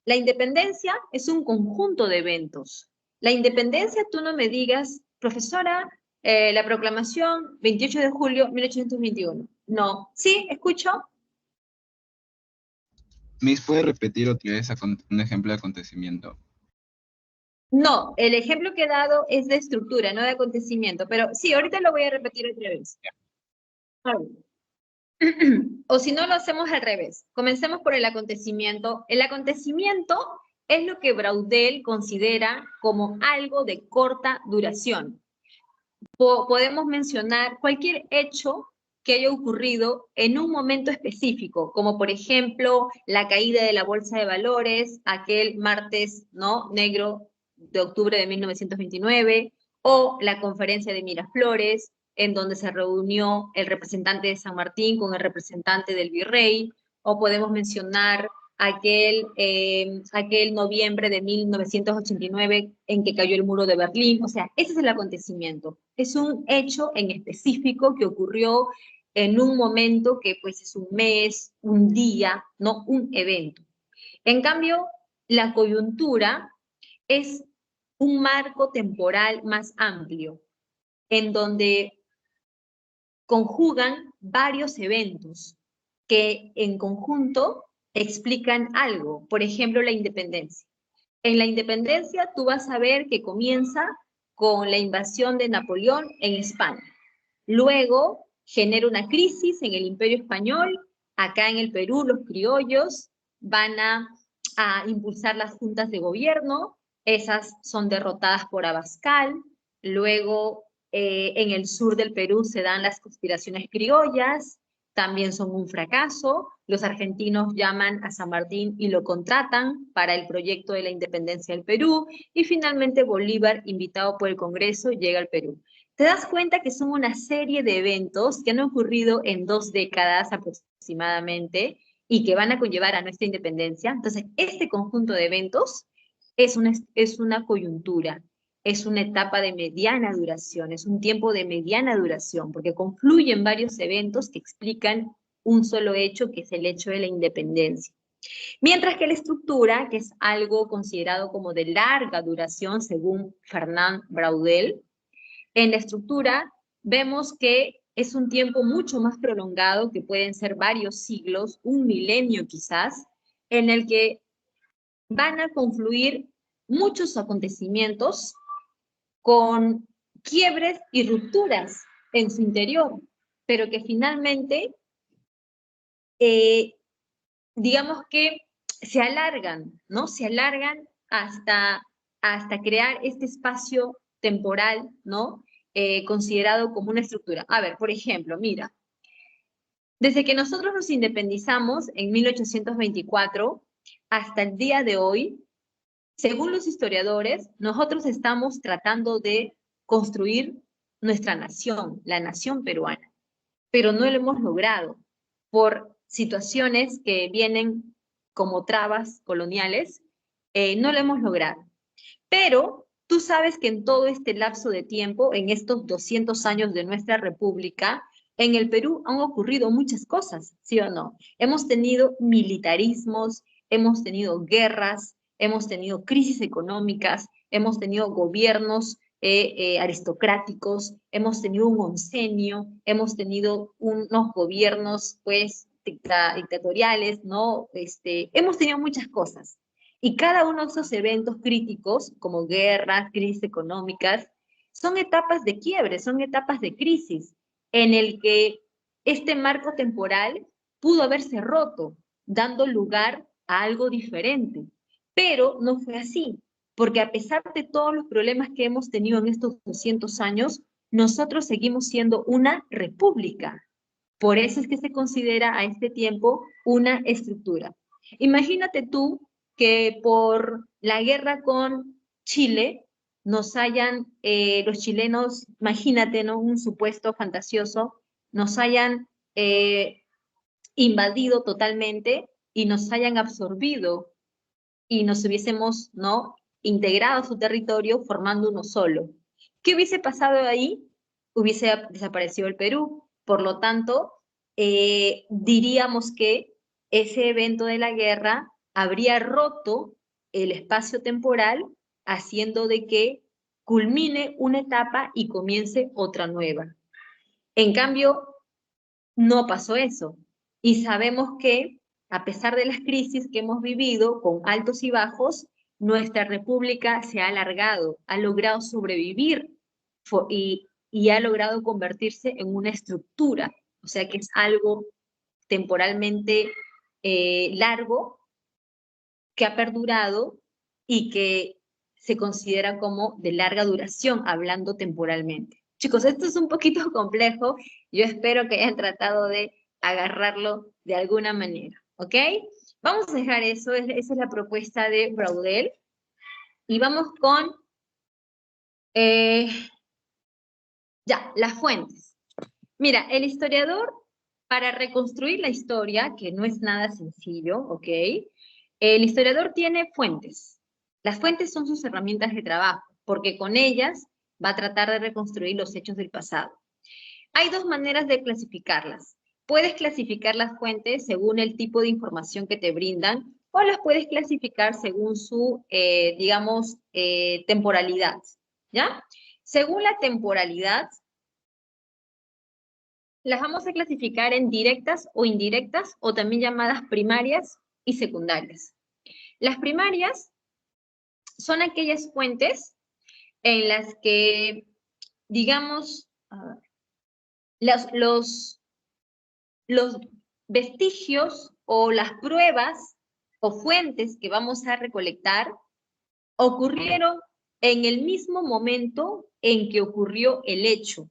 Speaker 1: La independencia es un conjunto de eventos. La independencia, tú no me digas, profesora, la proclamación 28 de julio 1821. No. ¿Sí? ¿Escucho?
Speaker 3: Miss, ¿puede repetir otra vez un ejemplo de acontecimiento?
Speaker 1: No, el ejemplo que he dado es de estructura, no de acontecimiento, pero sí, ahorita lo voy a repetir otra vez. A ver. O si no, lo hacemos al revés. Comencemos por el acontecimiento. El acontecimiento es lo que Braudel considera como algo de corta duración. Podemos mencionar cualquier hecho que haya ocurrido en un momento específico, como por ejemplo la caída de la bolsa de valores, aquel martes, ¿no?, negro de octubre de 1929, o la conferencia de Miraflores, en donde se reunió el representante de San Martín con el representante del virrey, o podemos mencionar aquel noviembre de 1989 en que cayó el muro de Berlín. O sea, ese es el acontecimiento. Es un hecho en específico que ocurrió en un momento que pues es un mes, un día, no un evento. En cambio, la coyuntura es un marco temporal más amplio, en donde conjugan varios eventos que en conjunto explican algo. Por ejemplo, la independencia. En la independencia tú vas a ver que comienza con la invasión de Napoleón en España. Luego genera una crisis en el Imperio Español. Acá en el Perú los criollos van a impulsar las juntas de gobierno. Esas son derrotadas por Abascal. Luego en el sur del Perú se dan las conspiraciones criollas, también son un fracaso. Los argentinos llaman a San Martín y lo contratan para el proyecto de la independencia del Perú, y finalmente Bolívar, invitado por el Congreso, llega al Perú. Te das cuenta que son una serie de eventos que han ocurrido en 2 décadas aproximadamente y que van a conllevar a nuestra independencia. Entonces, este conjunto de eventos es una coyuntura, es una etapa de mediana duración, es un tiempo de mediana duración, porque confluyen varios eventos que explican un solo hecho, que es el hecho de la independencia. Mientras que la estructura, que es algo considerado como de larga duración, según Fernand Braudel, en la estructura vemos que es un tiempo mucho más prolongado, que pueden ser varios siglos, un milenio quizás, en el que van a confluir muchos acontecimientos con quiebres y rupturas en su interior, pero que finalmente, digamos que se alargan, ¿no? Se alargan hasta crear este espacio temporal, ¿no? Considerado como una estructura. A ver, por ejemplo, mira, desde que nosotros nos independizamos en 1824 hasta el día de hoy, según los historiadores, nosotros estamos tratando de construir nuestra nación, la nación peruana, pero no lo hemos logrado por situaciones que vienen como trabas coloniales, no lo hemos logrado. Pero tú sabes que en todo este lapso de tiempo, en estos 200 años de nuestra república, en el Perú han ocurrido muchas cosas, ¿sí o no? Hemos tenido militarismos, hemos tenido guerras, hemos tenido crisis económicas, hemos tenido gobiernos aristocráticos, hemos tenido un oncenio, hemos tenido unos gobiernos, pues, dictatoriales, ¿no? Hemos tenido muchas cosas. Y cada uno de esos eventos críticos, como guerras, crisis económicas, son etapas de quiebre, son etapas de crisis, en el que este marco temporal pudo haberse roto, dando lugar a algo diferente. Pero no fue así, porque a pesar de todos los problemas que hemos tenido en estos 200 años, nosotros seguimos siendo una república. Por eso es que se considera a este tiempo una estructura. Imagínate tú que por la guerra con Chile nos hayan, los chilenos, imagínate, ¿no? Un supuesto fantasioso, nos hayan invadido totalmente y nos hayan absorbido y nos hubiésemos, ¿no?, integrado a su territorio formando uno solo. ¿Qué hubiese pasado ahí? Hubiese desaparecido el Perú. Por lo tanto, diríamos que ese evento de la guerra habría roto el espacio temporal, haciendo de que culmine una etapa y comience otra nueva. En cambio, no pasó eso. Y sabemos que, a pesar de las crisis que hemos vivido, con altos y bajos, nuestra república se ha alargado, ha logrado sobrevivir y ha logrado convertirse en una estructura. O sea que es algo temporalmente largo, que ha perdurado y que se considera como de larga duración, hablando temporalmente. Chicos, esto es un poquito complejo. Yo espero que hayan tratado de agarrarlo de alguna manera, ¿ok? Vamos a dejar eso, esa es la propuesta de Braudel. Y vamos con, las fuentes. Mira, el historiador, para reconstruir la historia, que no es nada sencillo, ¿ok? El historiador tiene fuentes. Las fuentes son sus herramientas de trabajo, porque con ellas va a tratar de reconstruir los hechos del pasado. Hay dos maneras de clasificarlas. Puedes clasificar las fuentes según el tipo de información que te brindan, o las puedes clasificar según su, temporalidad, ¿ya? Según la temporalidad, las vamos a clasificar en directas o indirectas, o también llamadas primarias y secundarias. Las primarias son aquellas fuentes en las que, digamos, los vestigios o las pruebas o fuentes que vamos a recolectar ocurrieron en el mismo momento en que ocurrió el hecho.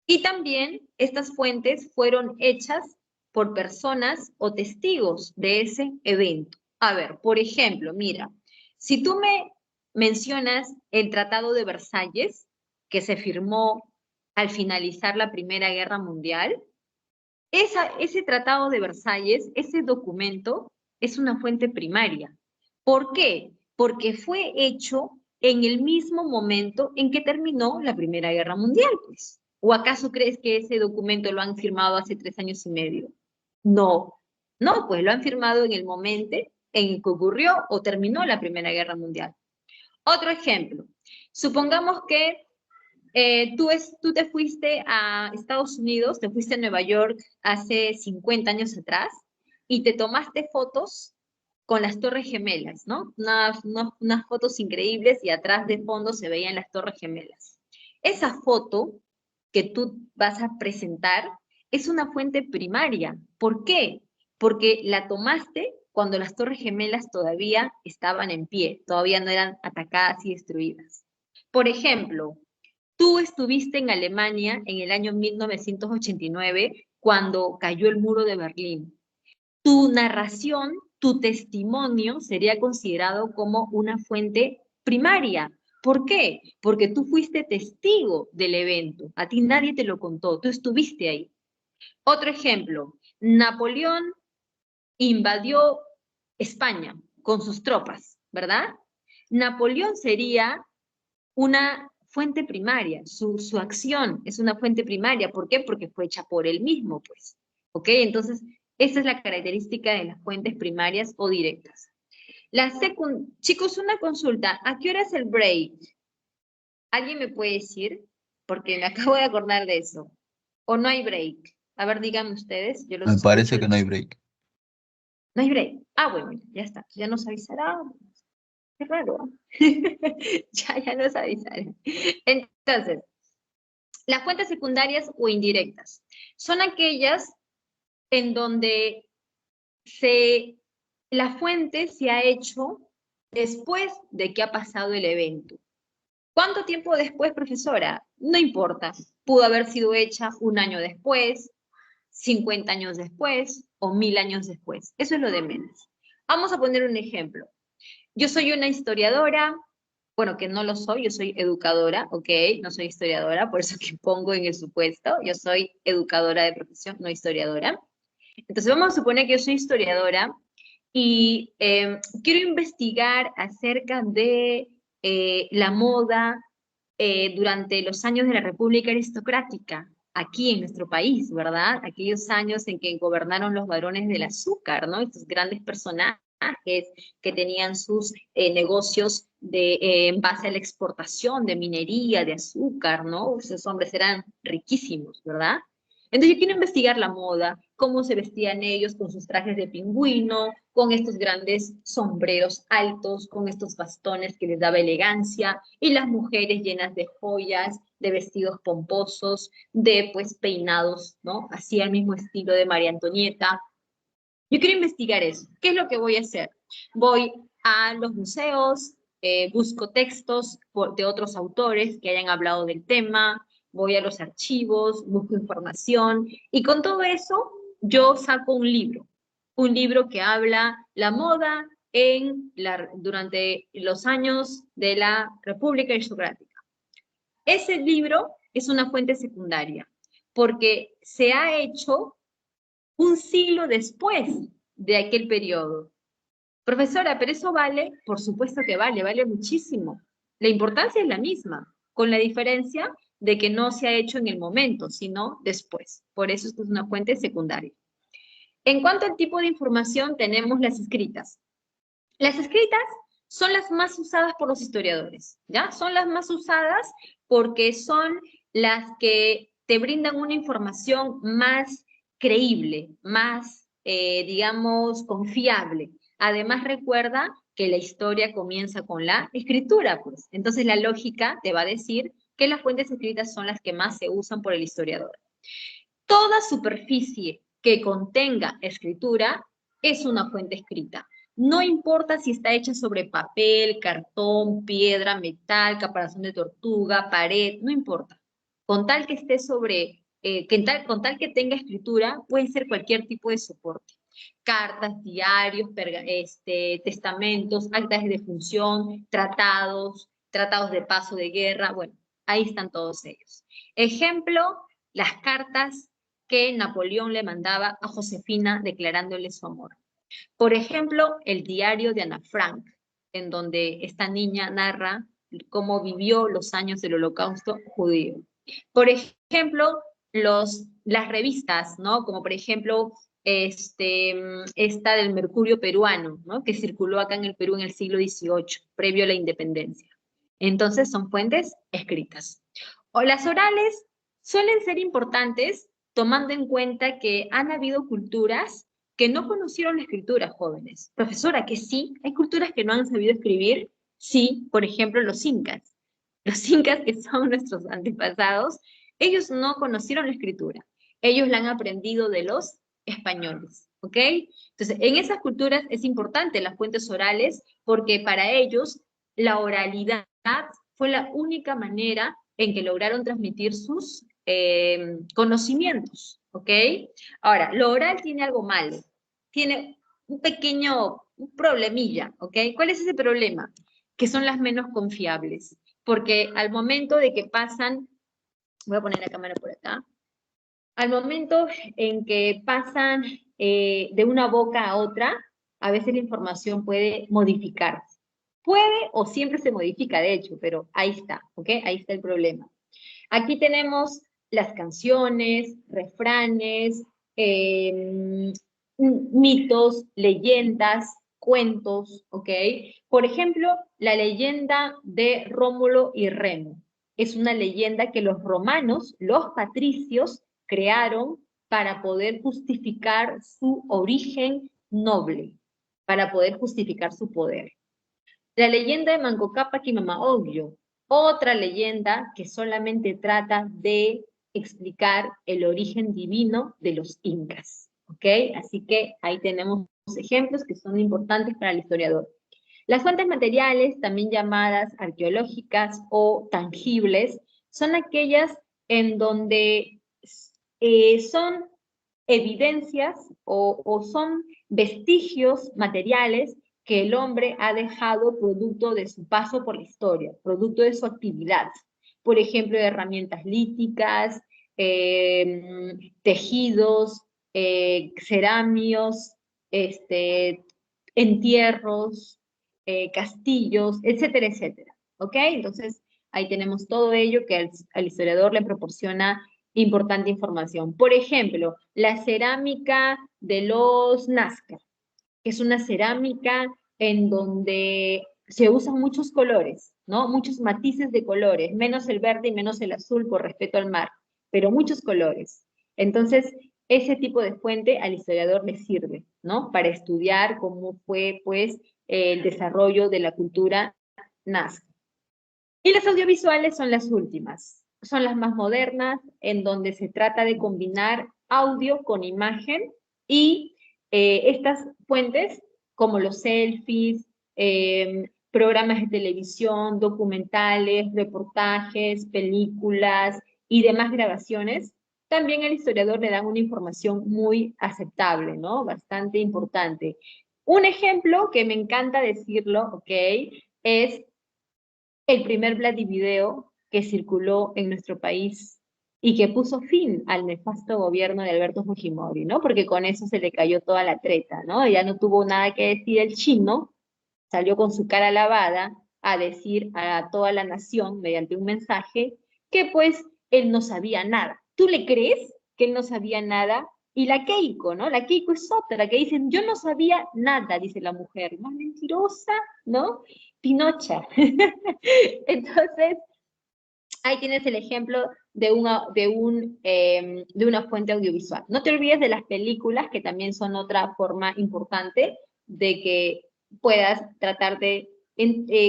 Speaker 1: Y también estas fuentes fueron hechas por personas o testigos de ese evento. A ver, por ejemplo, mira, si tú me mencionas el Tratado de Versalles, que se firmó al finalizar la Primera Guerra Mundial, ese Tratado de Versalles, ese documento, es una fuente primaria. ¿Por qué? Porque fue hecho en el mismo momento en que terminó la Primera Guerra Mundial, pues. ¿O acaso crees que ese documento lo han firmado hace 3 años y medio? No, no, pues lo han firmado en el momento en que ocurrió o terminó la Primera Guerra Mundial. Otro ejemplo, supongamos que tú te fuiste a Estados Unidos, te fuiste a Nueva York hace 50 años atrás y te tomaste fotos con las Torres Gemelas, ¿no? Unas fotos increíbles y atrás de fondo se veían las Torres Gemelas. Esa foto que tú vas a presentar es una fuente primaria. ¿Por qué? Porque la tomaste cuando las Torres Gemelas todavía estaban en pie, todavía no eran atacadas y destruidas. Por ejemplo, tú estuviste en Alemania en el año 1989 cuando cayó el muro de Berlín. Tu narración, tu testimonio sería considerado como una fuente primaria. ¿Por qué? Porque tú fuiste testigo del evento. A ti nadie te lo contó, tú estuviste ahí. Otro ejemplo, Napoleón invadió España con sus tropas, ¿verdad? Napoleón sería una fuente primaria, su acción es una fuente primaria. ¿Por qué? Porque fue hecha por él mismo, pues. ¿Ok? Entonces, esa es la característica de las fuentes primarias o directas. Chicos, una consulta. ¿A qué hora es el break? ¿Alguien me puede decir? Porque me acabo de acordar de eso. ¿O no hay break? A ver, díganme ustedes. Yo los
Speaker 3: Me
Speaker 1: escucho.
Speaker 3: parece que no hay break.
Speaker 1: No hay break. Ah, bueno, ya está. Ya nos avisará. Qué raro. Ya nos avisarán. Entonces, las fuentes secundarias o indirectas son aquellas en donde la fuente se ha hecho después de que ha pasado el evento. ¿Cuánto tiempo después, profesora? No importa. Pudo haber sido hecha 1 año después, 50 años después o 1000 años después. Eso es lo de menos. Vamos a poner un ejemplo. Yo soy una historiadora, bueno, que no lo soy, yo soy educadora, ¿ok? No soy historiadora, por eso que pongo en el supuesto. Yo soy educadora de profesión, no historiadora. Entonces vamos a suponer que yo soy historiadora y quiero investigar acerca de la moda durante los años de la República Aristocrática. aquí en nuestro país, ¿verdad? Aquellos años en que gobernaron los varones del azúcar, ¿no? Estos grandes personajes que tenían sus negocios en base a la exportación de minería, de azúcar, ¿no? Esos hombres eran riquísimos, ¿verdad? Entonces yo quiero investigar la moda, cómo se vestían ellos con sus trajes de pingüino, con estos grandes sombreros altos, con estos bastones que les daba elegancia, y las mujeres llenas de joyas, de vestidos pomposos, de pues peinados, ¿no? Así al mismo estilo de María Antonieta. Yo quiero investigar eso. ¿Qué es lo que voy a hacer? Voy a los museos, busco textos de otros autores que hayan hablado del tema, voy a los archivos, busco información y con todo eso yo saco un libro que habla la moda durante los años de la República Aristocrática. Ese libro es una fuente secundaria porque se ha hecho un siglo después de aquel periodo. Profesora, ¿pero eso vale? Por supuesto que vale, vale muchísimo. La importancia es la misma, con la diferencia de que no se ha hecho en el momento, sino después. Por eso esto es una fuente secundaria. En cuanto al tipo de información, tenemos las escritas. Las escritas son las más usadas por los historiadores, ¿ya? Son las más usadas porque son las que te brindan una información más creíble, más, digamos, confiable. Además, recuerda que la historia comienza con la escritura, pues. Entonces, la lógica te va a decir que las fuentes escritas son las que más se usan por el historiador. Toda superficie que contenga escritura es una fuente escrita. No importa si está hecha sobre papel, cartón, piedra, metal, caparazón de tortuga, pared, no importa. Con tal que esté con tal que tenga escritura, puede ser cualquier tipo de soporte. Cartas, diarios, testamentos, actas de defunción, tratados de paso de guerra, bueno, ahí están todos ellos. Ejemplo, las cartas que Napoleón le mandaba a Josefina declarándole su amor. Por ejemplo, el diario de Ana Frank, en donde esta niña narra cómo vivió los años del Holocausto judío. Por ejemplo, las revistas, ¿no? Como por ejemplo esta del Mercurio peruano, ¿no? Que circuló acá en el Perú en el siglo XVIII, previo a la independencia. Entonces son fuentes escritas. O las orales suelen ser importantes tomando en cuenta que han habido culturas que no conocieron la escritura, jóvenes. Profesora, que sí, hay culturas que no han sabido escribir. Sí, por ejemplo, los incas. Los incas, que son nuestros antepasados, ellos no conocieron la escritura. Ellos la han aprendido de los españoles, ¿ok? Entonces, en esas culturas es importante las fuentes orales porque para ellos la oralidad fue la única manera en que lograron transmitir sus conocimientos, ¿ok? Ahora, lo oral tiene algo malo, tiene un pequeño problemilla, ¿ok? ¿Cuál es ese problema? Que son las menos confiables, porque al momento de que pasan, voy a poner la cámara por acá, al momento en que pasan de una boca a otra, a veces la información puede modificarse. Puede o siempre se modifica, de hecho, pero ahí está, ¿ok? Ahí está el problema. Aquí tenemos las canciones, refranes, mitos, leyendas, cuentos, ¿ok? Por ejemplo, la leyenda de Rómulo y Remo. Es una leyenda que los romanos, los patricios, crearon para poder justificar su origen noble, para poder justificar su poder. La leyenda de Manco Cápac y Mama Oglio, otra leyenda que solamente trata de explicar el origen divino de los incas, ¿ok? Así que ahí tenemos ejemplos que son importantes para el historiador. Las fuentes materiales, también llamadas arqueológicas o tangibles, son aquellas en donde son evidencias o son vestigios materiales que el hombre ha dejado producto de su paso por la historia, producto de su actividad. Por ejemplo, herramientas líticas, tejidos, ceramios, entierros, castillos, etcétera, etcétera. ¿Ok? Entonces, ahí tenemos todo ello que al historiador le proporciona importante información. Por ejemplo, la cerámica de los Nazca, que es una cerámica en donde se usan muchos colores, ¿no? Muchos matices de colores, menos el verde y menos el azul por respeto al mar, pero muchos colores. Entonces, ese tipo de fuente al historiador le sirve, ¿no? Para estudiar cómo fue, pues, el desarrollo de la cultura nazca. Y las audiovisuales son las últimas, son las más modernas, en donde se trata de combinar audio con imagen y estas fuentes, como los selfies, programas de televisión, documentales, reportajes, películas y demás grabaciones, también al historiador le dan una información muy aceptable, ¿no? Bastante importante. Un ejemplo que me encanta decirlo, ¿ok? Es el primer Vladivideo que circuló en nuestro país y que puso fin al nefasto gobierno de Alberto Fujimori, ¿no? Porque con eso se le cayó toda la treta, ¿no? Ya no tuvo nada que decir el chino, salió con su cara lavada a decir a toda la nación, mediante un mensaje, que pues él no sabía nada. ¿Tú le crees que él no sabía nada? Y la Keiko, ¿no? La Keiko es otra, que dicen, yo no sabía nada, dice la mujer, más mentirosa, ¿no? Pinocha. Entonces, ahí tienes el ejemplo de una fuente audiovisual. No te olvides de las películas, que también son otra forma importante de que puedas tratar de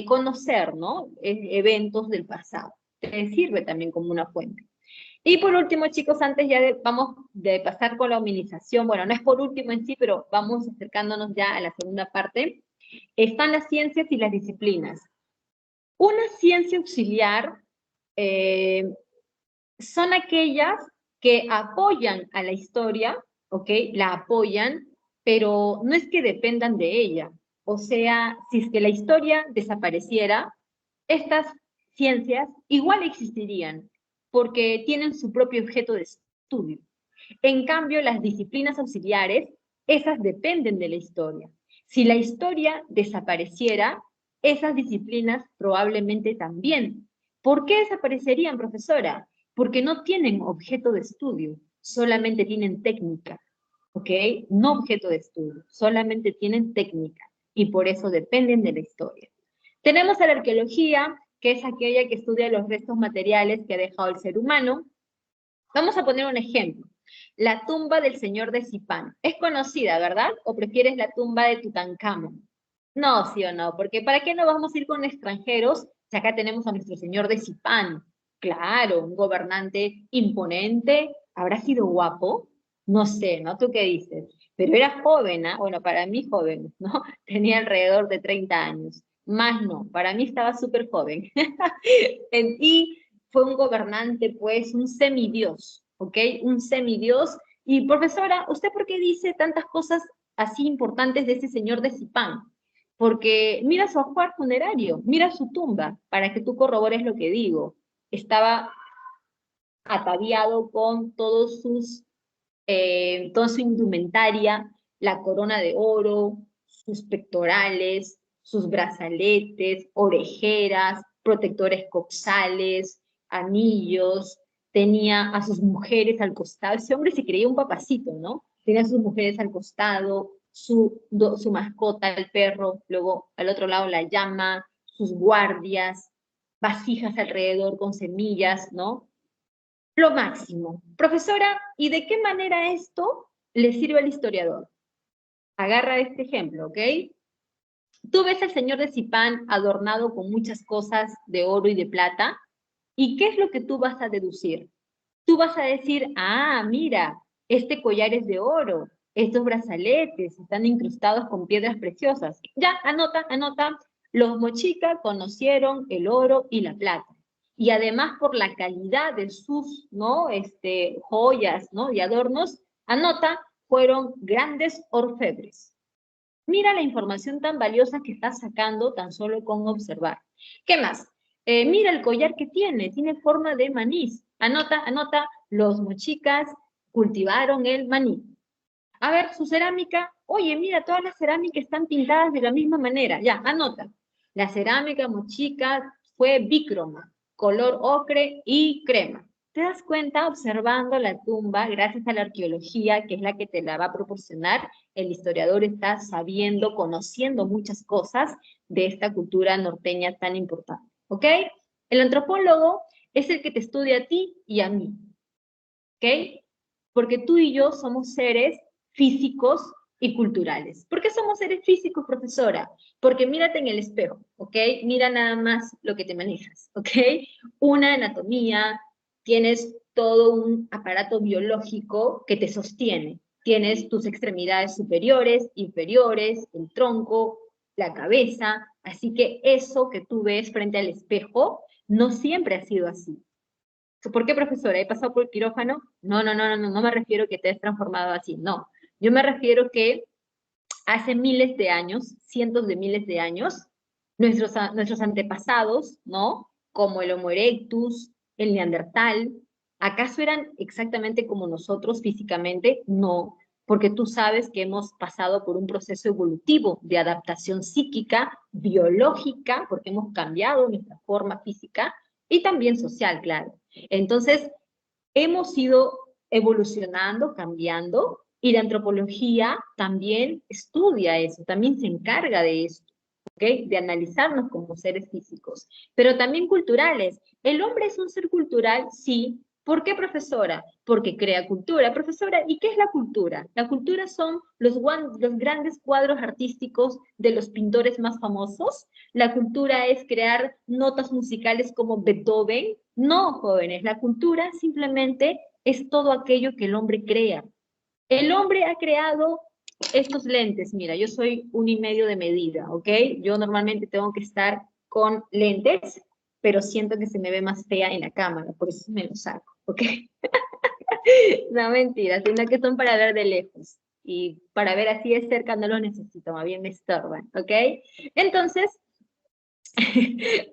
Speaker 1: conocer, ¿no? Eventos del pasado. Te sirve también como una fuente. Y por último, chicos, antes ya vamos de pasar con la hominización, bueno, no es por último en sí, pero vamos acercándonos ya a la segunda parte, están las ciencias y las disciplinas. Una ciencia auxiliar son aquellas que apoyan a la historia, ¿ok? La apoyan, pero no es que dependan de ella. O sea, si es que la historia desapareciera, estas ciencias igual existirían, porque tienen su propio objeto de estudio. En cambio, las disciplinas auxiliares, esas dependen de la historia. Si la historia desapareciera, esas disciplinas probablemente también. ¿Por qué desaparecerían, profesora? Porque no tienen objeto de estudio, solamente tienen técnica, ¿ok? No objeto de estudio, solamente tienen técnica y por eso dependen de la historia. Tenemos a la arqueología, que es aquella que estudia los restos materiales que ha dejado el ser humano. Vamos a poner un ejemplo. La tumba del señor de Zipán. Es conocida, ¿verdad? ¿O prefieres la tumba de Tutankamón? No, sí o no, porque ¿para qué no vamos a ir con extranjeros si acá tenemos a nuestro señor de Zipán? Claro, un gobernante imponente. ¿Habrá sido guapo? No sé, ¿no? ¿Tú qué dices? Pero era joven, ¿ah? Bueno, para mí joven, ¿no? Tenía alrededor de 30 años. Más no, para mí estaba súper joven. Y fue un gobernante, pues, un semidios, ¿ok? Un semidios. Y profesora, ¿usted por qué dice tantas cosas así importantes de ese señor de Zipán? Porque mira su ajuar funerario, mira su tumba, para que tú corrobores lo que digo. Estaba ataviado con toda su indumentaria, la corona de oro, sus pectorales, sus brazaletes, orejeras, protectores coxales, anillos, tenía a sus mujeres al costado, ese hombre se creía un papacito, ¿no? Tenía a sus mujeres al costado, su mascota, el perro, luego al otro lado la llama, sus guardias, vasijas alrededor con semillas, ¿no? Lo máximo. Profesora, ¿y de qué manera esto le sirve al historiador? Agarra este ejemplo, ¿ok? Tú ves al señor de Zipán adornado con muchas cosas de oro y de plata, ¿y qué es lo que tú vas a deducir? Tú vas a decir, ah, mira, este collar es de oro, estos brazaletes están incrustados con piedras preciosas. Ya, anota, anota. Los mochicas conocieron el oro y la plata. Y además por la calidad de sus, ¿no? Joyas, ¿no? Y adornos, anota, fueron grandes orfebres. Mira la información tan valiosa que estás sacando tan solo con observar. ¿Qué más? Mira el collar que tiene forma de manís. Anota, anota, los mochicas cultivaron el maní. A ver, su cerámica, oye, mira, todas las cerámicas están pintadas de la misma manera. Ya, anota. La cerámica mochica fue bícroma, color ocre y crema. Te das cuenta observando la tumba, gracias a la arqueología, que es la que te la va a proporcionar, el historiador está sabiendo, conociendo muchas cosas de esta cultura norteña tan importante, ¿ok? El antropólogo es el que te estudia a ti y a mí, ¿ok? Porque tú y yo somos seres físicos y culturales. ¿Por qué somos seres físicos, profesora? Porque mírate en el espejo, ¿ok? Mira nada más lo que te manejas, ¿ok? Una anatomía, tienes todo un aparato biológico que te sostiene. Tienes tus extremidades superiores, inferiores, el tronco, la cabeza. Así que eso que tú ves frente al espejo no siempre ha sido así. ¿Por qué, profesora? ¿He pasado por el quirófano? No me refiero que te has transformado así, no. Yo me refiero que hace miles de años, cientos de miles de años, nuestros antepasados, ¿no? Como el Homo erectus, el Neandertal, ¿acaso eran exactamente como nosotros físicamente? No, porque tú sabes que hemos pasado por un proceso evolutivo de adaptación psíquica, biológica, porque hemos cambiado nuestra forma física y también social, claro. Entonces, hemos ido evolucionando, cambiando, y la antropología también estudia eso, también se encarga de eso, ¿ok? De analizarnos como seres físicos, pero también culturales. ¿El hombre es un ser cultural? Sí. ¿Por qué, profesora? Porque crea cultura. Profesora, ¿y qué es la cultura? La cultura son los grandes cuadros artísticos de los pintores más famosos. La cultura es crear notas musicales como Beethoven. No, jóvenes, la cultura simplemente es todo aquello que el hombre crea. El hombre ha creado estos lentes. Mira, yo soy 1,5 de medida, ¿ok? Yo normalmente tengo que estar con lentes, pero siento que se me ve más fea en la cámara, por eso me los saco, ¿ok? No, mentira, sino que son para ver de lejos. Y para ver así de cerca no los necesito, más bien me estorban, ¿ok? Entonces,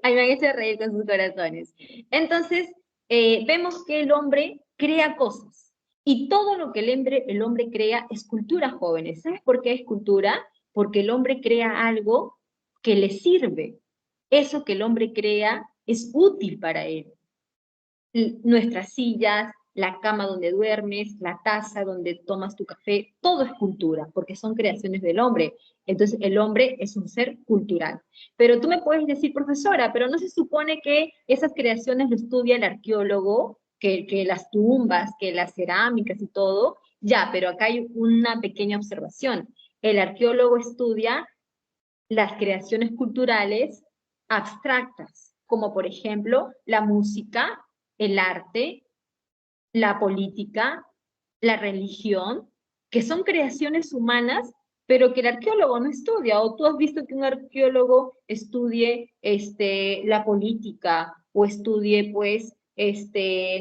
Speaker 1: ay, me han hecho reír con sus corazones. Entonces, vemos que el hombre crea cosas. Y todo lo que el hombre crea es cultura, jóvenes. ¿Sabes por qué es cultura? Porque el hombre crea algo que le sirve. Eso que el hombre crea es útil para él. Nuestras sillas, la cama donde duermes, la taza donde tomas tu café, todo es cultura, porque son creaciones del hombre. Entonces, el hombre es un ser cultural. Pero tú me puedes decir, profesora, pero no se supone que esas creaciones lo estudia el arqueólogo, que las tumbas, que las cerámicas y todo. Ya, pero acá hay una pequeña observación. El arqueólogo estudia las creaciones culturales abstractas, como por ejemplo la música, el arte, la política, la religión, que son creaciones humanas, pero que el arqueólogo no estudia. O tú has visto que un arqueólogo estudie la política o estudie, pues,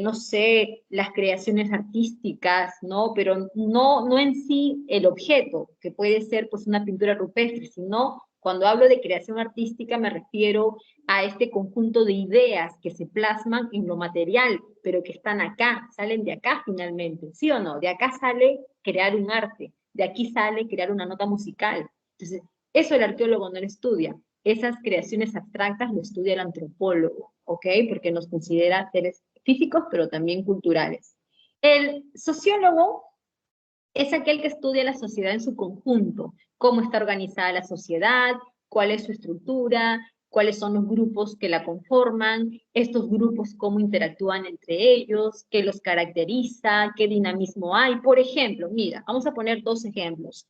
Speaker 1: no sé, las creaciones artísticas, ¿no? Pero no en sí el objeto, que puede ser pues una pintura rupestre, sino cuando hablo de creación artística me refiero a este conjunto de ideas que se plasman en lo material, pero que están acá, salen de acá finalmente, ¿sí o no? De acá sale crear un arte, de aquí sale crear una nota musical. Entonces, eso el arqueólogo no lo estudia. Esas creaciones abstractas lo estudia el antropólogo, ¿ok? Porque nos considera seres físicos, pero también culturales. El sociólogo es aquel que estudia la sociedad en su conjunto, cómo está organizada la sociedad, cuál es su estructura, cuáles son los grupos que la conforman, estos grupos cómo interactúan entre ellos, qué los caracteriza, qué dinamismo hay. Por ejemplo, mira, vamos a poner 2 ejemplos.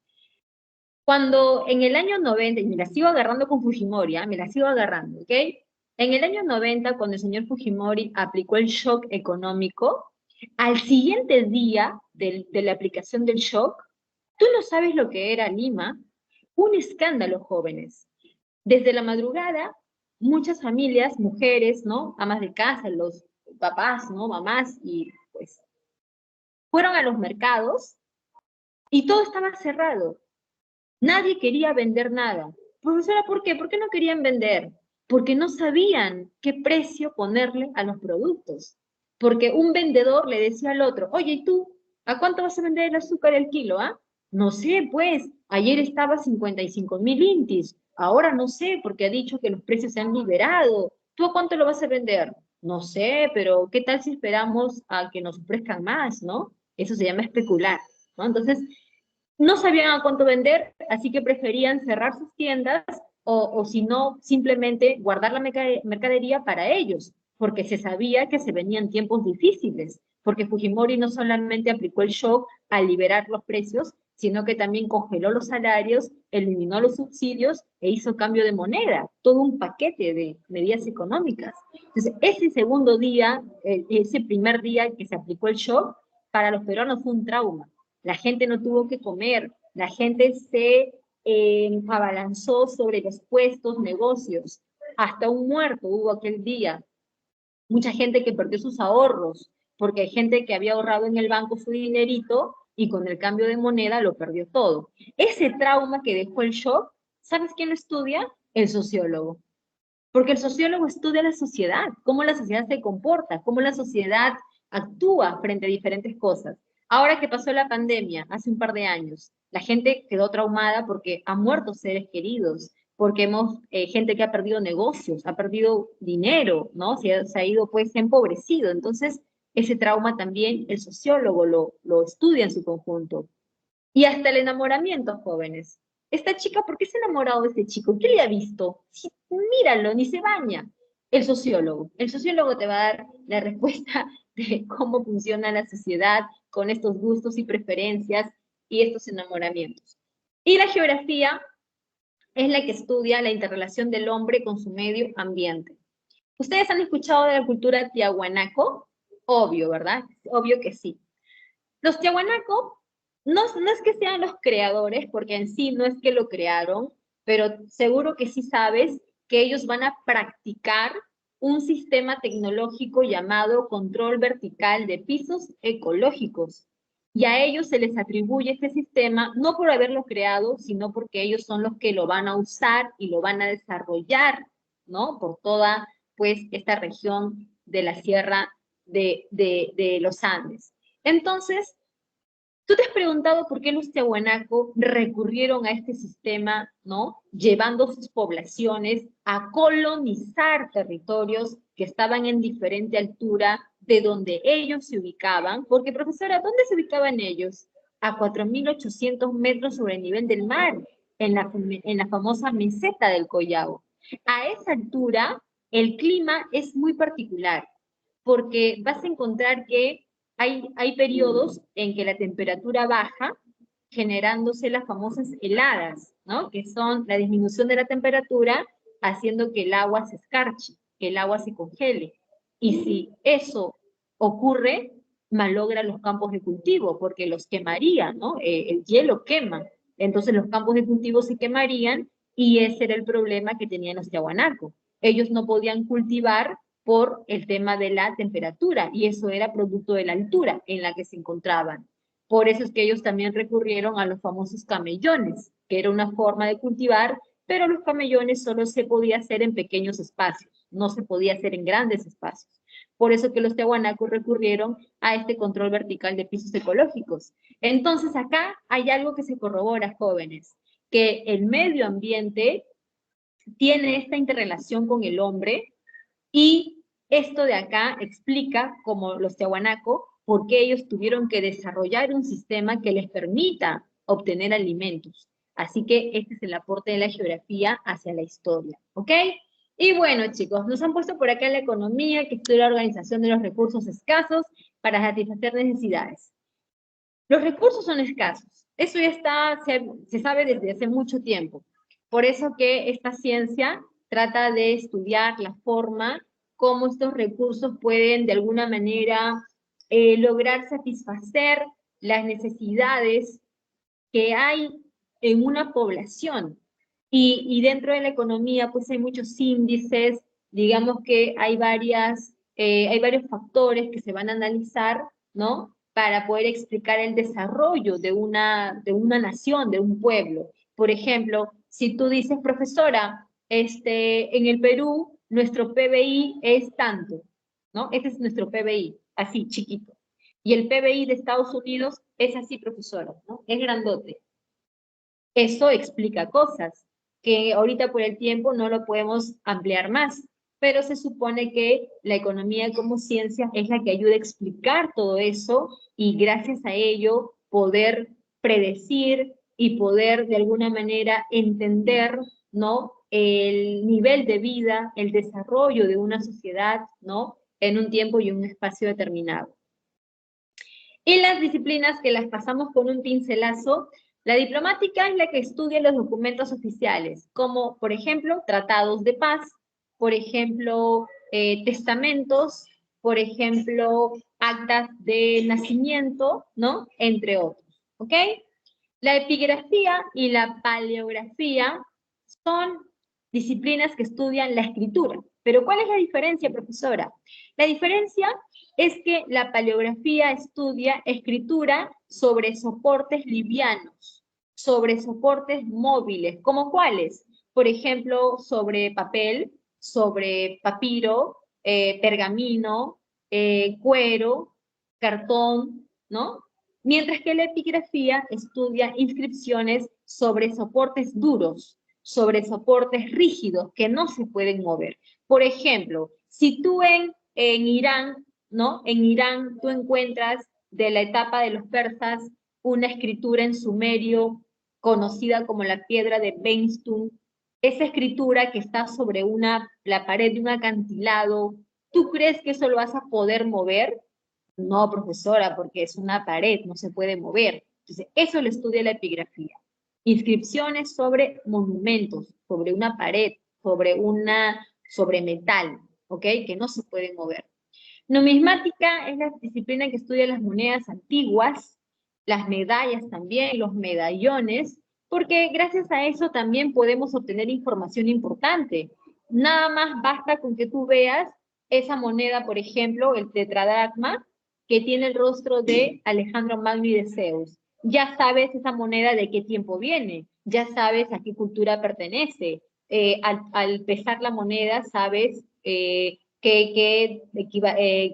Speaker 1: Cuando en el año 90, y me la sigo agarrando con Fujimori, me la sigo agarrando, ¿ok? En el año 90, cuando el señor Fujimori aplicó el shock económico, al siguiente día de la aplicación del shock, tú no sabes lo que era Lima, un escándalo, jóvenes. Desde la madrugada, muchas familias, mujeres, ¿no? Amas de casa, los papás, ¿no? Mamás, y pues fueron a los mercados y todo estaba cerrado. Nadie quería vender nada. Profesora, ¿por qué? ¿Por qué no querían vender? Porque no sabían qué precio ponerle a los productos. Porque un vendedor le decía al otro, oye, ¿y tú? ¿A cuánto vas a vender el azúcar el kilo, ah? No sé, pues, ayer estaba 55.000 intis, ahora no sé, porque ha dicho que los precios se han liberado. ¿Tú a cuánto lo vas a vender? No sé, pero ¿qué tal si esperamos a que nos ofrezcan más, ¿no? Eso se llama especular, ¿no? Entonces, no sabían a cuánto vender, así que preferían cerrar sus tiendas o si no, simplemente guardar la mercadería para ellos, porque se sabía que se venían tiempos difíciles, porque Fujimori no solamente aplicó el shock al liberar los precios, sino que también congeló los salarios, eliminó los subsidios e hizo cambio de moneda, todo un paquete de medidas económicas. Entonces, ese segundo día, ese primer día que se aplicó el shock, para los peruanos fue un trauma. La gente no tuvo que comer, la gente se abalanzó sobre los puestos, negocios, hasta un muerto hubo aquel día, mucha gente que perdió sus ahorros, porque hay gente que había ahorrado en el banco su dinerito y con el cambio de moneda lo perdió todo. Ese trauma que dejó el shock, ¿sabes quién lo estudia? El sociólogo. Porque el sociólogo estudia la sociedad, cómo la sociedad se comporta, cómo la sociedad actúa frente a diferentes cosas. Ahora que pasó la pandemia, hace un par de años, la gente quedó traumada porque han muerto seres queridos, porque hemos, gente que ha perdido negocios, ha perdido dinero, ¿no? Se ha ido, pues, se ha empobrecido. Entonces, ese trauma también el sociólogo lo estudia en su conjunto. Y hasta el enamoramiento, jóvenes. Esta chica, ¿por qué se ha enamorado de este chico? ¿Qué le ha visto? Sí, míralo, ni se baña. El sociólogo. El sociólogo te va a dar la respuesta de cómo funciona la sociedad con estos gustos y preferencias y estos enamoramientos. Y la geografía es la que estudia la interrelación del hombre con su medio ambiente. ¿Ustedes han escuchado de la cultura tiahuanaco? Obvio, ¿verdad? Obvio que sí. Los Tiahuanaco no es que sean los creadores, porque en sí no es que lo crearon, pero seguro que sí sabes que ellos van a practicar un sistema tecnológico llamado control vertical de pisos ecológicos. Y a ellos se les atribuye este sistema no por haberlo creado, sino porque ellos son los que lo van a usar y lo van a desarrollar, ¿no? Por toda, pues, esta región de la Sierra de los Andes. Entonces, ¿tú te has preguntado por qué los Tiahuanaco recurrieron a este sistema, ¿no? Llevando sus poblaciones a colonizar territorios que estaban en diferente altura de donde ellos se ubicaban. Porque, profesora, ¿dónde se ubicaban ellos? A 4.800 metros sobre el nivel del mar, en la famosa meseta del Collao. A esa altura, el clima es muy particular, porque vas a encontrar que hay periodos en que la temperatura baja, generándose las famosas heladas, ¿no? Que son la disminución de la temperatura haciendo que el agua se escarche, que el agua se congele. Y si eso ocurre, malogra los campos de cultivo, porque los quemaría, ¿no? El hielo quema. Entonces los campos de cultivo se quemarían y ese era el problema que tenían los tiahuanacos. Ellos no podían cultivar por el tema de la temperatura y eso era producto de la altura en la que se encontraban. Por eso es que ellos también recurrieron a los famosos camellones, que era una forma de cultivar, pero los camellones solo se podía hacer en pequeños espacios, no se podía hacer en grandes espacios. Por eso que los tiahuanacos recurrieron a este control vertical de pisos ecológicos. Entonces acá hay algo que se corrobora, jóvenes, que el medio ambiente tiene esta interrelación con el hombre y esto de acá explica, como los tiahuanaco, por qué ellos tuvieron que desarrollar un sistema que les permita obtener alimentos. Así que este es el aporte de la geografía hacia la historia, ¿ok? Y bueno, chicos, nos han puesto por acá la economía, que estudia la organización de los recursos escasos para satisfacer necesidades. Los recursos son escasos. Eso ya está, se sabe desde hace mucho tiempo. Por eso que esta ciencia trata de estudiar la forma cómo estos recursos pueden de alguna manera lograr satisfacer las necesidades que hay en una población. Y dentro de la economía, pues hay muchos índices, digamos que hay varios factores que se van a analizar, ¿no? Para poder explicar el desarrollo de una nación, de un pueblo. Por ejemplo, si tú dices, profesora, en el Perú, nuestro PBI es tanto, ¿no? Este es nuestro PBI, así, chiquito. Y el PBI de Estados Unidos es así, profesora, ¿no? Es grandote. Eso explica cosas que ahorita por el tiempo no lo podemos ampliar más, pero se supone que la economía como ciencia es la que ayuda a explicar todo eso y gracias a ello poder predecir y poder de alguna manera entender, ¿no?, el nivel de vida, el desarrollo de una sociedad, ¿no?, en un tiempo y un espacio determinado. Y las disciplinas que las pasamos con un pincelazo, la diplomática es la que estudia los documentos oficiales, como por ejemplo tratados de paz, por ejemplo testamentos, por ejemplo actas de nacimiento, ¿no?, entre otros, ¿ok? La epigrafía y la paleografía son disciplinas que estudian la escritura. Pero ¿cuál es la diferencia, profesora? La diferencia es que la paleografía estudia escritura sobre soportes livianos, sobre soportes móviles, ¿como cuáles? Por ejemplo, sobre papel, sobre papiro, pergamino, cuero, cartón, ¿no? Mientras que la epigrafía estudia inscripciones sobre soportes duros, sobre soportes rígidos que no se pueden mover. Por ejemplo, si tú en Irán, ¿no?, en Irán tú encuentras de la etapa de los persas una escritura en sumerio conocida como la piedra de Beinstun, esa escritura que está sobre la pared de un acantilado, ¿tú crees que eso lo vas a poder mover? No, profesora, porque es una pared, no se puede mover. Entonces, eso lo estudia la epigrafía. Inscripciones sobre monumentos, sobre una pared, sobre metal, ¿ok? Que no se puede mover. Numismática es la disciplina que estudia las monedas antiguas, las medallas también, los medallones, porque gracias a eso también podemos obtener información importante. Nada más basta con que tú veas esa moneda, por ejemplo, el tetradracma, que tiene el rostro de Alejandro Magno y de Zeus. Ya sabes esa moneda de qué tiempo viene, ya sabes a qué cultura pertenece. Al pesar la moneda sabes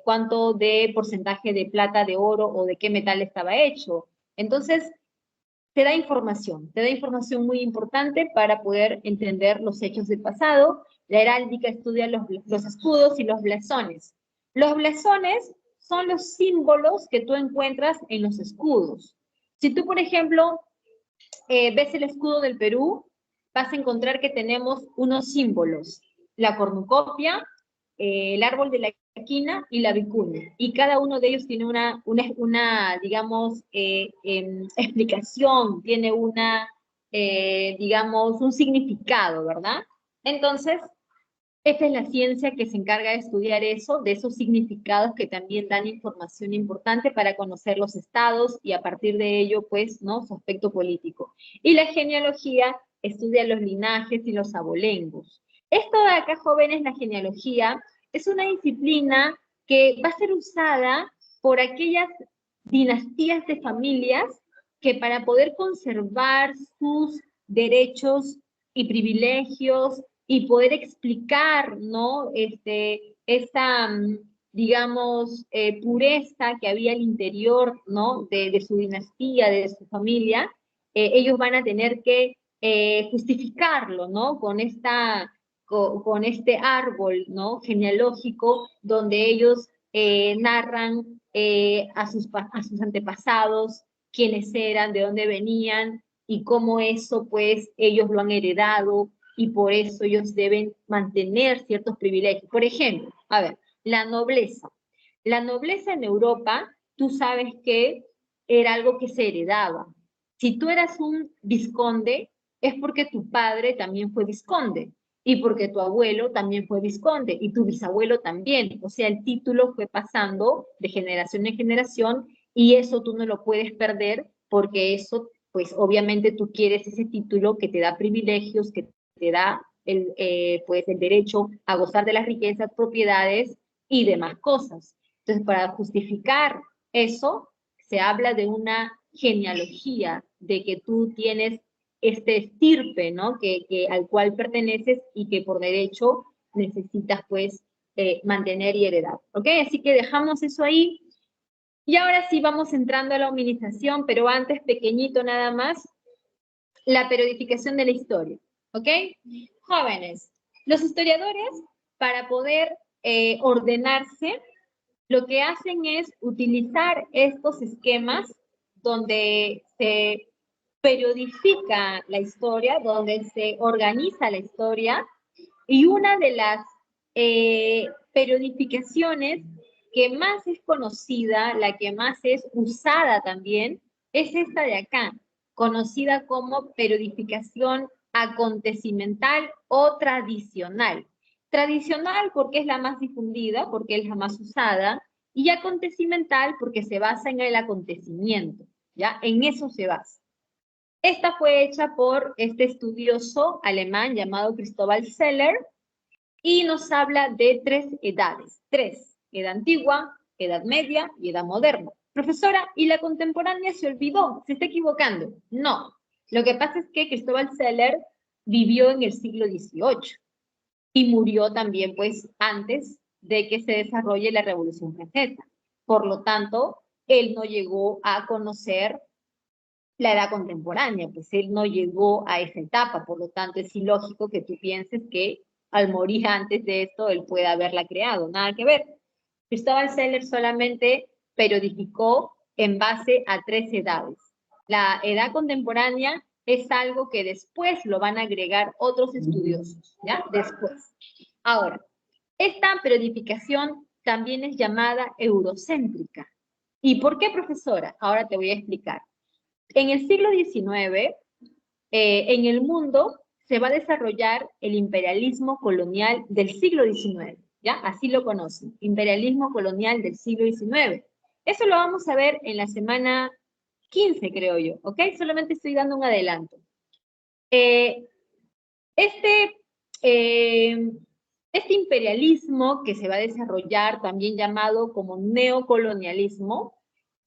Speaker 1: cuánto de porcentaje de plata, de oro o de qué metal estaba hecho. Entonces, te da información muy importante para poder entender los hechos del pasado. La heráldica estudia los escudos y los blasones. Los blasones son los símbolos que tú encuentras en los escudos. Si tú, por ejemplo, ves el escudo del Perú, vas a encontrar que tenemos unos símbolos: la cornucopia, el árbol de la quina y la vicuña. Y cada uno de ellos tiene una digamos, explicación, tiene digamos, un significado, ¿verdad? Entonces, esta es la ciencia que se encarga de estudiar eso, de esos significados que también dan información importante para conocer los estados y a partir de ello, pues, ¿no?, su aspecto político. Y la genealogía estudia los linajes y los abolengos. Esto de acá, jóvenes, la genealogía es una disciplina que va a ser usada por aquellas dinastías de familias que para poder conservar sus derechos y privilegios y poder explicar, ¿no?, esa, digamos, pureza que había al interior, ¿no?, de su dinastía, de su familia, ellos van a tener que justificarlo, ¿no?, con este árbol, ¿no?, genealógico, donde ellos narran a sus antepasados, quiénes eran, de dónde venían, y cómo eso, pues, ellos lo han heredado, y por eso ellos deben mantener ciertos privilegios. Por ejemplo, a ver, la nobleza. La nobleza en Europa, tú sabes que era algo que se heredaba. Si tú eras un vizconde, es porque tu padre también fue vizconde, y porque tu abuelo también fue vizconde, y tu bisabuelo también. O sea, el título fue pasando de generación en generación, y eso tú no lo puedes perder, porque eso, pues obviamente tú quieres ese título que te da privilegios, que te da pues el derecho a gozar de las riquezas, propiedades y demás cosas. Entonces, para justificar eso, se habla de una genealogía, de que tú tienes este estirpe, ¿no?, al cual perteneces y que por derecho necesitas, pues, mantener y heredar. ¿Ok? Así que dejamos eso ahí. Y ahora sí vamos entrando a la hominización, pero antes, pequeñito nada más, la periodificación de la historia. ¿Ok? Jóvenes, los historiadores para poder ordenarse, lo que hacen es utilizar estos esquemas donde se periodifica la historia, donde se organiza la historia, y una de las periodificaciones que más es conocida, la que más es usada también, es esta de acá, conocida como periodificación acontecimental o tradicional. Tradicional porque es la más difundida, porque es la más usada, y acontecimental porque se basa en el acontecimiento, ¿ya? En eso se basa. Esta fue hecha por este estudioso alemán llamado Cristóbal Zeller y nos habla de 3 edades. 3, edad antigua, edad media y edad moderna. Profesora, ¿y la contemporánea se olvidó? ¿Se está equivocando? No. Lo que pasa es que Cristóbal Zeller vivió en el siglo XVIII y murió también, pues, antes de que se desarrolle la Revolución Francesa. Por lo tanto, él no llegó a conocer la edad contemporánea, pues él no llegó a esa etapa, por lo tanto es ilógico que tú pienses que al morir antes de esto él pueda haberla creado, nada que ver. Cristóbal Zeller solamente periodificó en base a 3 edades. La edad contemporánea es algo que después lo van a agregar otros estudiosos, ¿ya? Después. Ahora, esta periodificación también es llamada eurocéntrica. ¿Y por qué, profesora? Ahora te voy a explicar. En el siglo XIX, en el mundo se va a desarrollar el imperialismo colonial del siglo XIX, ¿ya? Así lo conocen, imperialismo colonial del siglo XIX. Eso lo vamos a ver en la semana 15, creo yo, ¿ok? Solamente estoy dando un adelanto. Este imperialismo que se va a desarrollar, también llamado como neocolonialismo,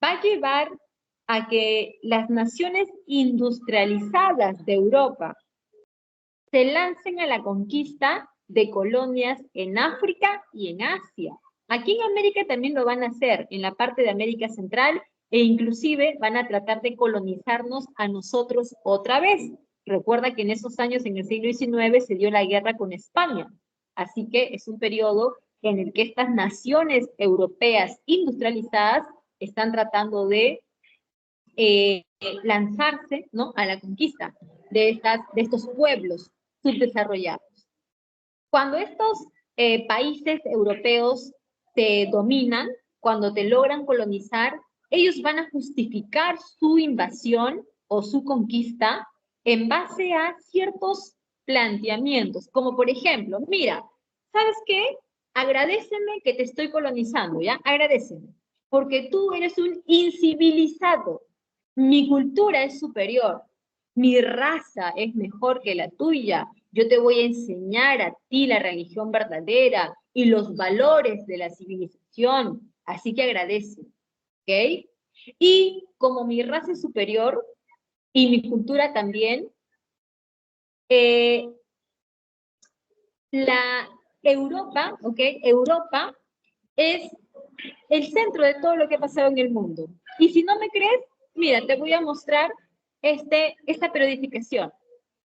Speaker 1: va a llevar a que las naciones industrializadas de Europa se lancen a la conquista de colonias en África y en Asia. Aquí en América también lo van a hacer, en la parte de América Central, e inclusive van a tratar de colonizarnos a nosotros otra vez. Recuerda que en esos años, en el siglo XIX, se dio la guerra con España. Así que es un periodo en el que estas naciones europeas industrializadas están tratando de lanzarse, ¿no?, a la conquista de estos pueblos subdesarrollados. Cuando estos países europeos te dominan, cuando te logran colonizar, ellos van a justificar su invasión o su conquista en base a ciertos planteamientos, como por ejemplo, mira, ¿sabes qué? Agradéceme que te estoy colonizando, ¿ya? Agradéceme, porque tú eres un incivilizado. Mi cultura es superior, mi raza es mejor que la tuya. Yo te voy a enseñar a ti la religión verdadera y los valores de la civilización. Así que agradece, ¿ok? Y como mi raza es superior y mi cultura también, la Europa, ¿ok? Europa es el centro de todo lo que ha pasado en el mundo. Y si no me crees, mira, te voy a mostrar esta periodificación.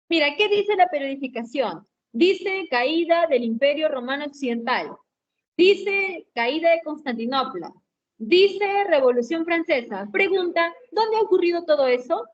Speaker 1: Mira, ¿qué dice la periodificación? Dice caída del Imperio Romano Occidental. Dice caída de Constantinopla. Dice Revolución Francesa. Pregunta, ¿dónde ha ocurrido todo eso?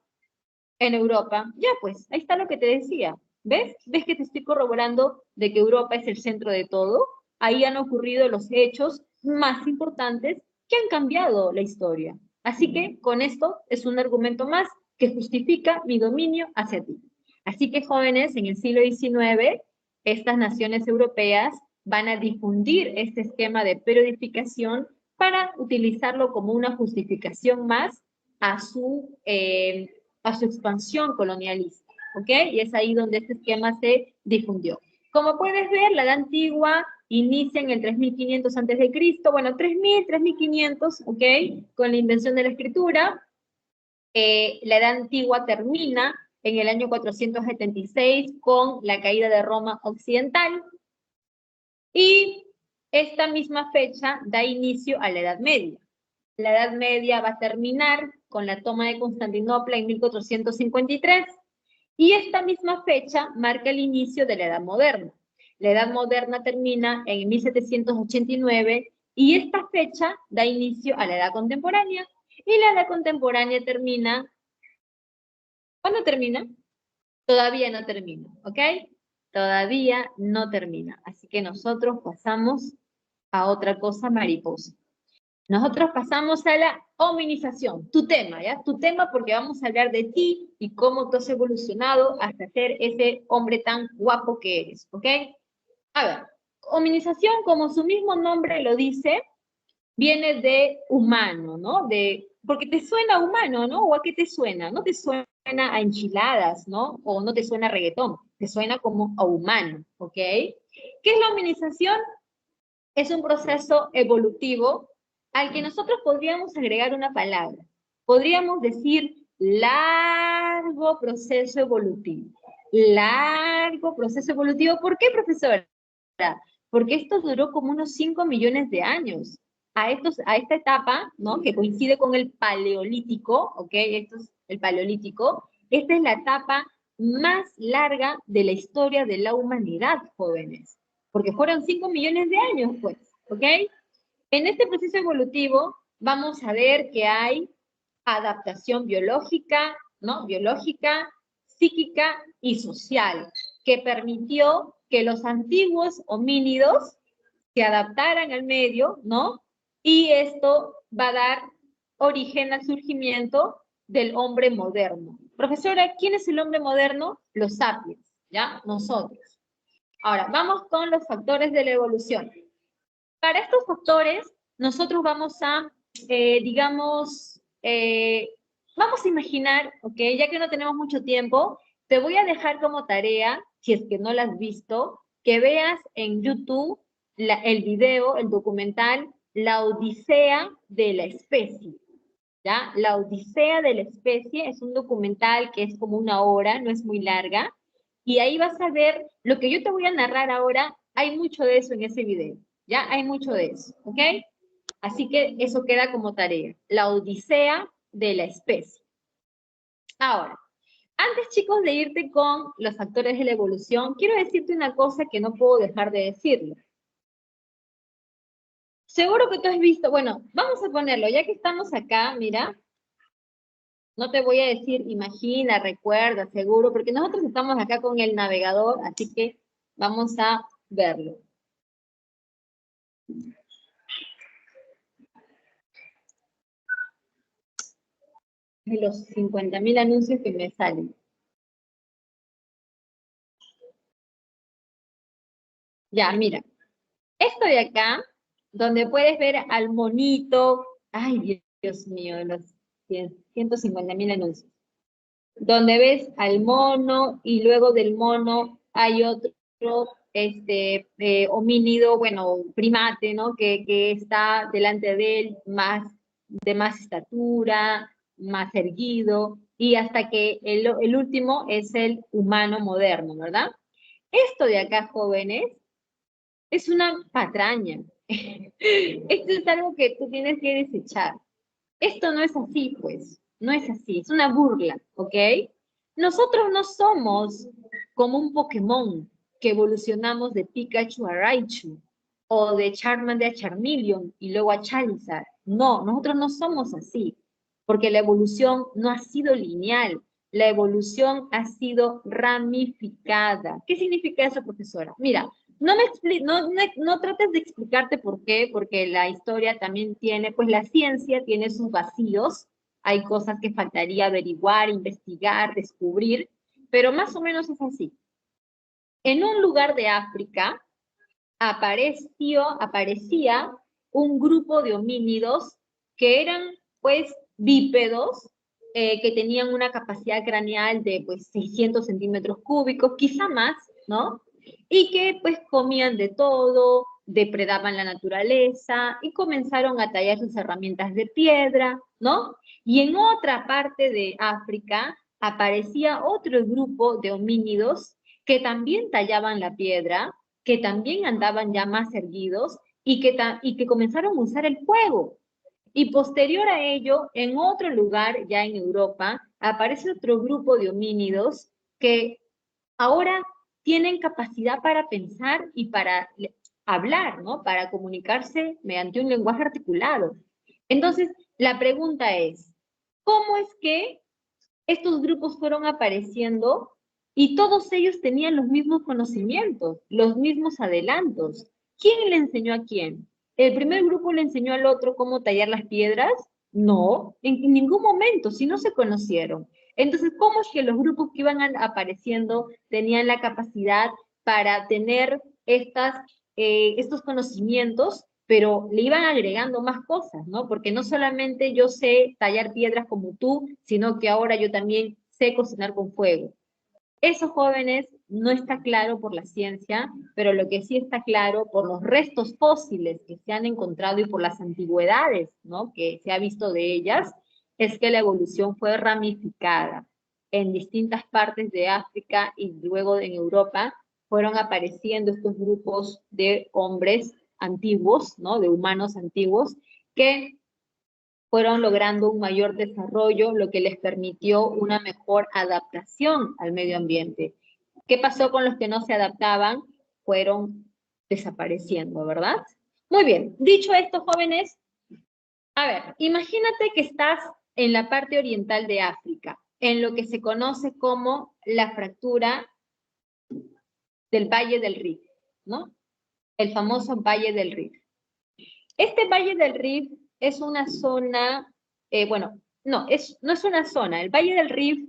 Speaker 1: En Europa. Ya pues, ahí está lo que te decía. ¿Ves? ¿Ves que te estoy corroborando de que Europa es el centro de todo? Ahí han ocurrido los hechos más importantes que han cambiado la historia. Así que con esto es un argumento más que justifica mi dominio hacia ti. Así que jóvenes, en el siglo XIX, estas naciones europeas van a difundir este esquema de periodificación para utilizarlo como una justificación más a su expansión colonialista, ¿ok? Y es ahí donde este esquema se difundió. Como puedes ver, la edad antigua inicia en el 3500 a.C., bueno, 3000, 3500, ¿ok? Con la invención de la escritura. La edad antigua termina en el año 476 con la caída de Roma occidental. Y esta misma fecha da inicio a la Edad Media. La Edad Media va a terminar con la toma de Constantinopla en 1453, y esta misma fecha marca el inicio de la Edad Moderna. La Edad Moderna termina en 1789 y esta fecha da inicio a la Edad Contemporánea. Y la Edad Contemporánea termina, ¿cuándo termina? Todavía no termina, ¿ok? Todavía no termina. Así que nosotros pasamos a otra cosa mariposa. Nosotros pasamos a la hominización, tu tema, ¿ya? Tu tema porque vamos a hablar de ti y cómo tú has evolucionado hasta ser ese hombre tan guapo que eres, ¿ok? A ver, hominización, como su mismo nombre lo dice, viene de humano, ¿no? Porque te suena humano, ¿no? ¿O a qué te suena? No te suena a enchiladas, ¿no? O no te suena a reggaetón, te suena como a humano, ¿ok? ¿Qué es la hominización? Es un proceso evolutivo al que nosotros podríamos agregar una palabra. Podríamos decir largo proceso evolutivo. Largo proceso evolutivo. ¿Por qué, profesora? Porque esto duró como unos 5 millones de años. A esta etapa, ¿no? Que coincide con el paleolítico, ¿ok? Esto es el paleolítico. Esta es la etapa más larga de la historia de la humanidad, jóvenes. Porque fueron 5 millones de años, pues, ¿ok? En este proceso evolutivo vamos a ver que hay adaptación biológica, ¿no? Biológica, psíquica y social, que permitió que los antiguos homínidos se adaptaran al medio, ¿no? Y esto va a dar origen al surgimiento del hombre moderno. Profesora, ¿quién es el hombre moderno? Los sapiens, ¿ya? Nosotros. Ahora, vamos con los factores de la evolución. Para estos factores, nosotros vamos a, vamos a imaginar, ¿ok? Ya que no tenemos mucho tiempo, te voy a dejar como tarea, si es que no la has visto, que veas en YouTube el video, el documental, La Odisea de la Especie. ¿Ya? La Odisea de la Especie es un documental que es como 1 hora, no es muy larga, y ahí vas a ver lo que yo te voy a narrar ahora, hay mucho de eso en ese video, ¿ya? Hay mucho de eso, ¿ok? Así que eso queda como tarea, la Odisea de la Especie. Ahora, antes, chicos, de irte con los factores de la evolución, quiero decirte una cosa que no puedo dejar de decirlo. Seguro que tú has visto, bueno, vamos a ponerlo, ya que estamos acá, mira, no te voy a decir imagina, recuerda, seguro, porque nosotros estamos acá con el navegador, así que vamos a verlo. De los 50.000 anuncios que me salen. Ya, mira. Esto de acá, donde puedes ver al monito, ay, Dios mío, los 150.000 anuncios. Donde ves al mono y luego del mono hay otro homínido, bueno, primate, ¿no? Que está delante de él de más estatura, más erguido, y hasta que el último es el humano moderno, ¿verdad? Esto de acá, jóvenes, es una patraña. Esto es algo que tú tienes que desechar. Esto no es así, pues. No es así. Es una burla, ¿ok? Nosotros no somos como un Pokémon que evolucionamos de Pikachu a Raichu o de Charmander a Charmeleon y luego a Charizard. No, nosotros no somos así, porque la evolución no ha sido lineal. La evolución ha sido ramificada. ¿Qué significa eso, profesora? Mira, no trates de explicarte por qué, porque la historia también tiene, pues la ciencia tiene sus vacíos, hay cosas que faltaría averiguar, investigar, descubrir, pero más o menos es así. En un lugar de África aparecía un grupo de homínidos que eran, pues, bípedos, que tenían una capacidad craneal de, pues, 600 centímetros cúbicos, quizá más, ¿no? Y que, pues, comían de todo, depredaban la naturaleza y comenzaron a tallar sus herramientas de piedra, ¿no? Y en otra parte de África aparecía otro grupo de homínidos que también tallaban la piedra, que también andaban ya más erguidos y que comenzaron a usar el fuego. Y posterior a ello, en otro lugar, ya en Europa, aparece otro grupo de homínidos que ahora tienen capacidad para pensar y para hablar, ¿no? Para comunicarse mediante un lenguaje articulado. Entonces, la pregunta es, ¿cómo es que estos grupos fueron apareciendo y todos ellos tenían los mismos conocimientos, los mismos adelantos? ¿Quién le enseñó a quién? ¿El primer grupo le enseñó al otro cómo tallar las piedras? No, en ningún momento, si no se conocieron. Entonces, ¿cómo es que los grupos que iban apareciendo tenían la capacidad para tener estos conocimientos, pero le iban agregando más cosas, ¿no? Porque no solamente yo sé tallar piedras como tú, sino que ahora yo también sé cocinar con fuego. Esos jóvenes no está claro por la ciencia, pero lo que sí está claro por los restos fósiles que se han encontrado y por las antigüedades, ¿no? Que se ha visto de ellas, es que la evolución fue ramificada en distintas partes de África y luego en Europa fueron apareciendo estos grupos de hombres antiguos, ¿no? De humanos antiguos, que fueron logrando un mayor desarrollo, lo que les permitió una mejor adaptación al medio ambiente. ¿Qué pasó con los que no se adaptaban? Fueron desapareciendo, ¿verdad? Muy bien, dicho esto, jóvenes, a ver, imagínate que estás en la parte oriental de África, en lo que se conoce como la fractura del Valle del Rift, ¿no? El famoso Valle del Rift. Este Valle del Rift es una zona, bueno, no es una zona. El Valle del Rift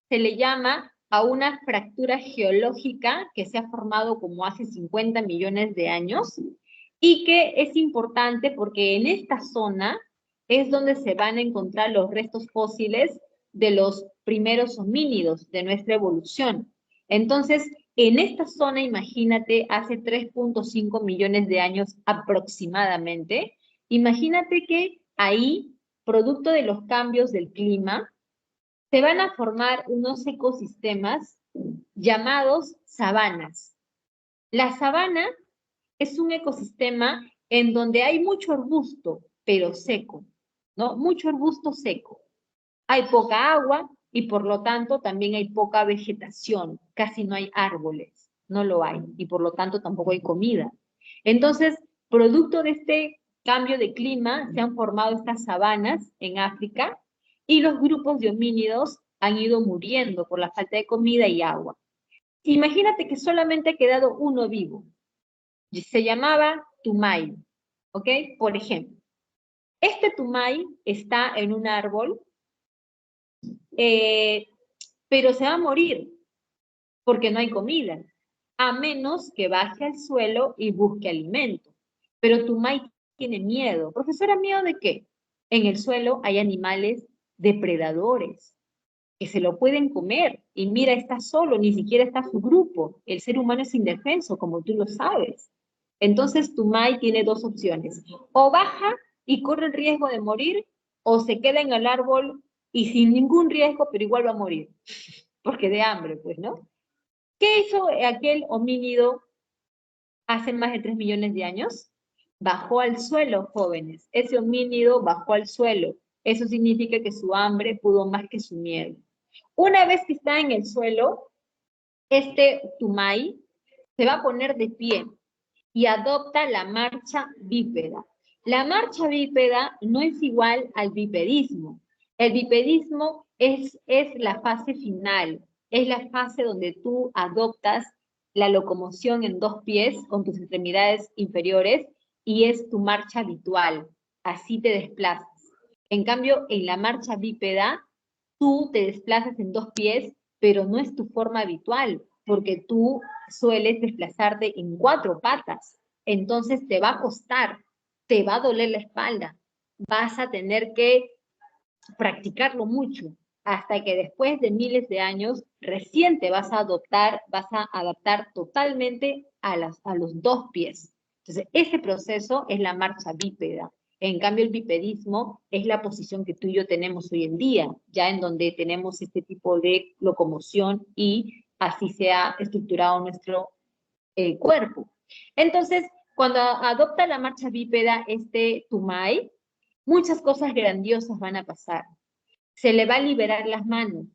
Speaker 1: se le llama a una fractura geológica que se ha formado como hace 50 millones de años y que es importante porque en esta zona es donde se van a encontrar los restos fósiles de los primeros homínidos de nuestra evolución. Entonces, en esta zona, imagínate, hace 3.5 millones de años aproximadamente, imagínate que ahí, producto de los cambios del clima, se van a formar unos ecosistemas llamados sabanas. La sabana es un ecosistema en donde hay mucho arbusto, pero seco, ¿no? Mucho arbusto seco. Hay poca agua y por lo tanto también hay poca vegetación, casi no hay árboles, no lo hay, y por lo tanto tampoco hay comida. Entonces, producto de este cambio de clima, se han formado estas sabanas en África y los grupos de homínidos han ido muriendo por la falta de comida y agua. Imagínate que solamente ha quedado uno vivo, se llamaba Tumay, ¿ok? Por ejemplo, este Tumay está en un árbol, pero se va a morir porque no hay comida, a menos que baje al suelo y busque alimento. Pero Tumay tiene miedo. Profesora, ¿miedo de qué? En el suelo hay animales depredadores que se lo pueden comer. Y mira, está solo, ni siquiera está su grupo. El ser humano es indefenso, como tú lo sabes. Entonces Tumay tiene dos opciones. O baja y corre el riesgo de morir, o se queda en el árbol y sin ningún riesgo, pero igual va a morir. Porque de hambre, pues, ¿no? ¿Qué hizo aquel homínido hace más de 3 millones de años? Bajó al suelo, jóvenes. Ese homínido bajó al suelo. Eso significa que su hambre pudo más que su miedo. Una vez que está en el suelo, este Tumay se va a poner de pie y adopta la marcha bípeda. La marcha bípeda no es igual al bipedismo. El bipedismo es la fase final, es la fase donde tú adoptas la locomoción en dos pies con tus extremidades inferiores y es tu marcha habitual. Así te desplazas. En cambio, en la marcha bípeda, tú te desplazas en dos pies, pero no es tu forma habitual, porque tú sueles desplazarte en cuatro patas. Entonces te va a costar, te va a doler la espalda, vas a tener que practicarlo mucho, hasta que después de miles de años recién te vas a adaptar totalmente a los dos pies. Entonces, ese proceso es la marcha bípeda. En cambio, el bipedismo es la posición que tú y yo tenemos hoy en día, ya en donde tenemos este tipo de locomoción y así se ha estructurado nuestro cuerpo. Entonces, cuando adopta la marcha bípeda este Tumay, muchas cosas grandiosas van a pasar. Se le va a liberar las manos,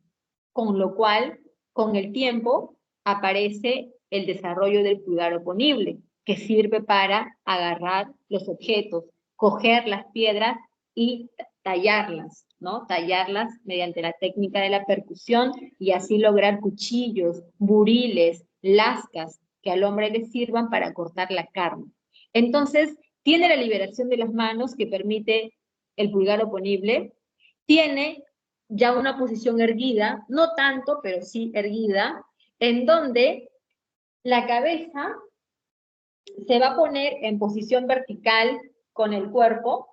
Speaker 1: con lo cual, con el tiempo, aparece el desarrollo del pulgar oponible, que sirve para agarrar los objetos, coger las piedras y tallarlas, ¿no? Tallarlas mediante la técnica de la percusión y así lograr cuchillos, buriles, lascas, que al hombre le sirvan para cortar la carne. Entonces, tiene la liberación de las manos que permite el pulgar oponible, tiene ya una posición erguida, no tanto, pero sí erguida, en donde la cabeza se va a poner en posición vertical con el cuerpo,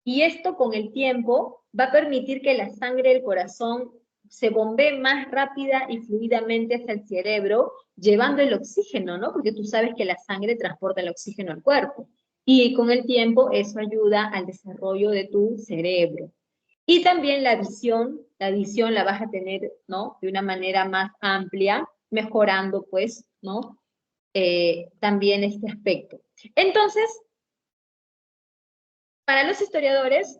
Speaker 1: y esto con el tiempo va a permitir que la sangre del corazón se bombee más rápida y fluidamente hacia el cerebro, llevando el oxígeno, ¿no? Porque tú sabes que la sangre transporta el oxígeno al cuerpo. Y con el tiempo eso ayuda al desarrollo de tu cerebro. Y también la visión la vas a tener, ¿no? De una manera más amplia, mejorando, pues, ¿no? También este aspecto. Entonces, para los historiadores,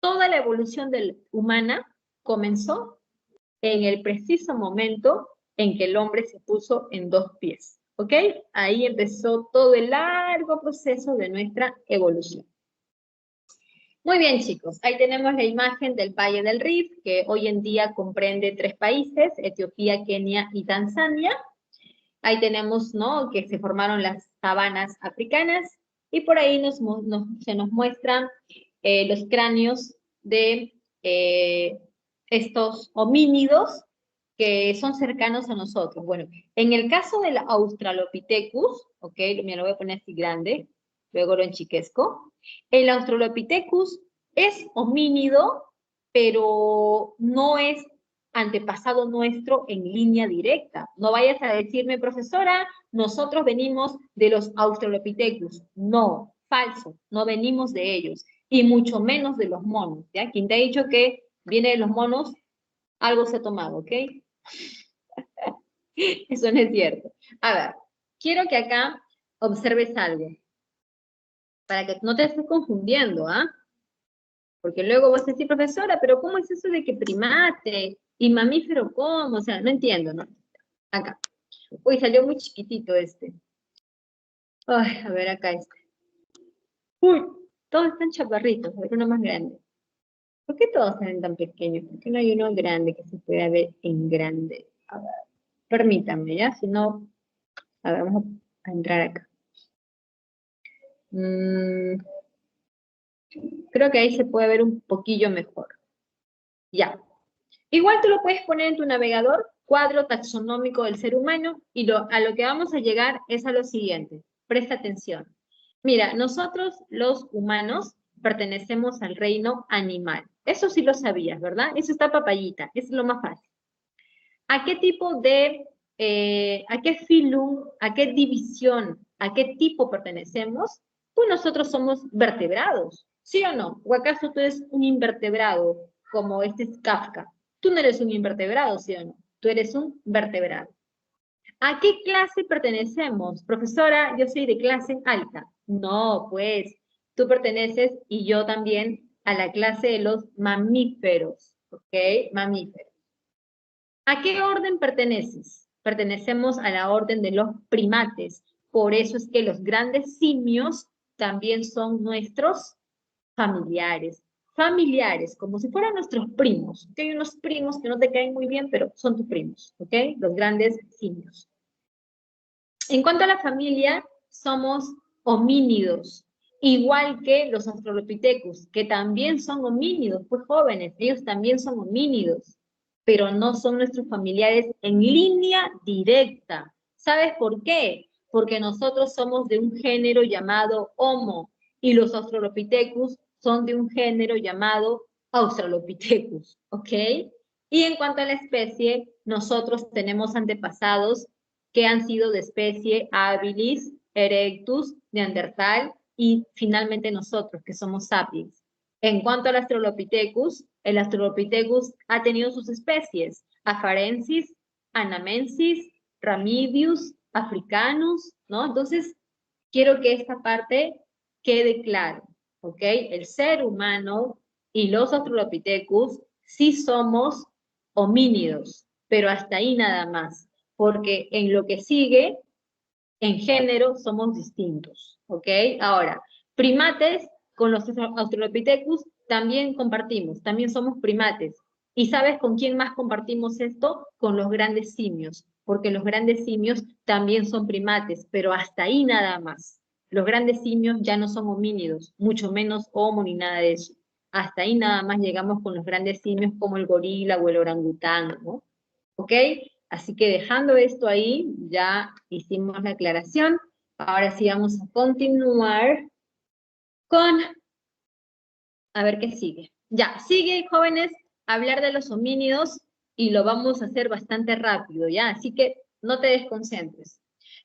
Speaker 1: toda la evolución humana comenzó en el preciso momento en que el hombre se puso en dos pies, ¿ok? Ahí empezó todo el largo proceso de nuestra evolución. Muy bien, chicos, ahí tenemos la imagen del Valle del Rift, que hoy en día comprende 3 países, Etiopía, Kenia y Tanzania. Ahí tenemos, ¿no?, que se formaron las sabanas africanas, y por ahí se nos muestran los cráneos de estos homínidos que son cercanos a nosotros. Bueno, en el caso del Australopithecus, ok, me lo voy a poner así grande, luego lo enchiquezco. El Australopithecus es homínido, pero no es antepasado nuestro en línea directa. No vayas a decirme, profesora, nosotros venimos de los Australopithecus. No, falso, no venimos de ellos, y mucho menos de los monos, ¿ya? Quien te ha dicho que viene de los monos, algo se ha tomado, ¿ok? Eso no es cierto. A ver, quiero que acá observes algo, para que no te estés confundiendo, ¿ah? Porque luego vas a decir, profesora, pero ¿cómo es eso de que primate y mamífero cómo? O sea, no entiendo, ¿no? Acá. Uy, salió muy chiquitito este. Ay, a ver, acá este. Uy, todos están chaparritos, a ver, uno más grande. ¿Por qué todos salen tan pequeños? ¿Por qué no hay uno grande que se pueda ver en grande? A ver, permítanme, ¿ya? Si no, a ver, vamos a entrar acá. Creo que ahí se puede ver un poquillo mejor. Ya. Igual tú lo puedes poner en tu navegador, cuadro taxonómico del ser humano, y a lo que vamos a llegar es a lo siguiente. Presta atención. Mira, nosotros los humanos pertenecemos al reino animal. Eso sí lo sabías, ¿verdad? Eso está papayita, eso es lo más fácil. ¿A qué tipo de, a qué filum, a qué división, a qué tipo pertenecemos? Pues nosotros somos vertebrados, ¿sí o no? ¿O acaso tú eres un invertebrado, como este es Kafka? Tú no eres un invertebrado, ¿sí o no? Tú eres un vertebrado. ¿A qué clase pertenecemos? Profesora, yo soy de clase alta. No, pues, tú perteneces, y yo también, a la clase de los mamíferos, ¿ok? Mamíferos. ¿A qué orden perteneces? Pertenecemos a la orden de los primates. Por eso es que los grandes simios también son nuestros familiares. Familiares, como si fueran nuestros primos. Que hay unos primos que no te caen muy bien, pero son tus primos, ¿ok? Los grandes simios. En cuanto a la familia, somos homínidos, igual que los Australopithecus, que también son homínidos, pues jóvenes, ellos también son homínidos, pero no son nuestros familiares en línea directa. ¿Sabes por qué? Porque nosotros somos de un género llamado Homo, y los Australopithecus son de un género llamado Australopithecus, ¿ok? Y en cuanto a la especie, nosotros tenemos antepasados que han sido de especie habilis, erectus, neandertal, y finalmente nosotros, que somos sapiens. En cuanto al Australopithecus, el Australopithecus ha tenido sus especies: Afarensis, Anamensis, Ramidius, Africanus, ¿no? Entonces, quiero que esta parte quede claro, ¿ok? El ser humano y los Australopithecus sí somos homínidos, pero hasta ahí nada más. porque en lo que sigue, en género, somos distintos, ¿ok? Ahora, primates con los Australopithecus también compartimos, también somos primates. ¿Y sabes con quién más compartimos esto? Con los grandes simios, porque los grandes simios también son primates, pero hasta ahí nada más. Los grandes simios ya no son homínidos, mucho menos homo ni nada de eso. Hasta ahí nada más llegamos con los grandes simios como el gorila o el orangután, ¿no? ¿Ok? Así que dejando esto ahí, ya hicimos la aclaración. Ahora sí vamos a continuar con, a ver qué sigue. Ya, sigue, jóvenes, hablar de los homínidos y lo vamos a hacer bastante rápido, ¿ya? Así que no te desconcentres.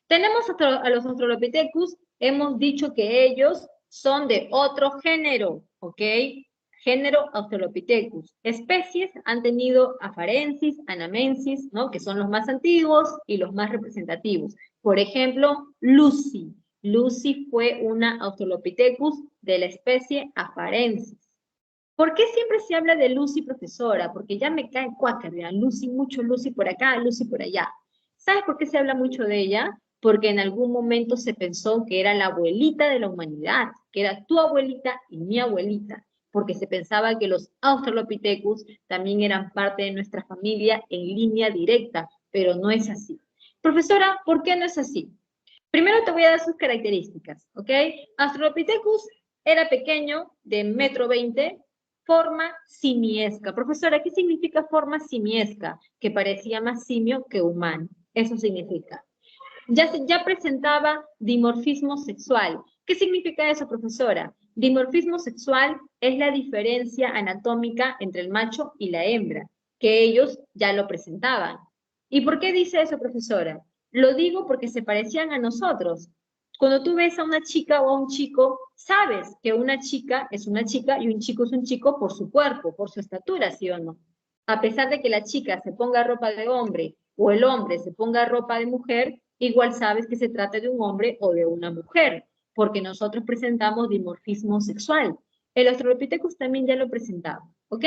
Speaker 1: Tenemos a los Australopithecus, hemos dicho que ellos son de otro género, ¿ok? Género Australopithecus. Especies han tenido Afarensis, Anamensis, ¿no? Que son los más antiguos y los más representativos. Por ejemplo, Lucy. Lucy fue una Australopithecus de la especie Afarensis. ¿Por qué siempre se habla de Lucy, profesora? Porque ya me cae cuáquer, Lucy mucho, Lucy por acá, Lucy por allá. ¿Sabes por qué se habla mucho de ella? Porque en algún momento se pensó que era la abuelita de la humanidad, que era tu abuelita y mi abuelita, porque se pensaba que los Australopithecus también eran parte de nuestra familia en línea directa, pero no es así. Profesora, ¿por qué no es así? Primero te voy a dar sus características, ¿ok? Australopithecus era pequeño, de 1,20 m, forma simiesca. Profesora, ¿qué significa forma simiesca? Que parecía más simio que humano. Eso significa. Ya presentaba dimorfismo sexual. ¿Qué significa eso, profesora? Dimorfismo sexual es la diferencia anatómica entre el macho y la hembra, que ellos ya lo presentaban. ¿Y por qué dice eso, profesora? Lo digo porque se parecían a nosotros. Cuando tú ves a una chica o a un chico, sabes que una chica es una chica y un chico es un chico por su cuerpo, por su estatura, ¿sí o no? A pesar de que la chica se ponga ropa de hombre o el hombre se ponga ropa de mujer, igual sabes que se trata de un hombre o de una mujer, porque nosotros presentamos dimorfismo sexual. El Australopithecus también ya lo presentaba, ¿ok?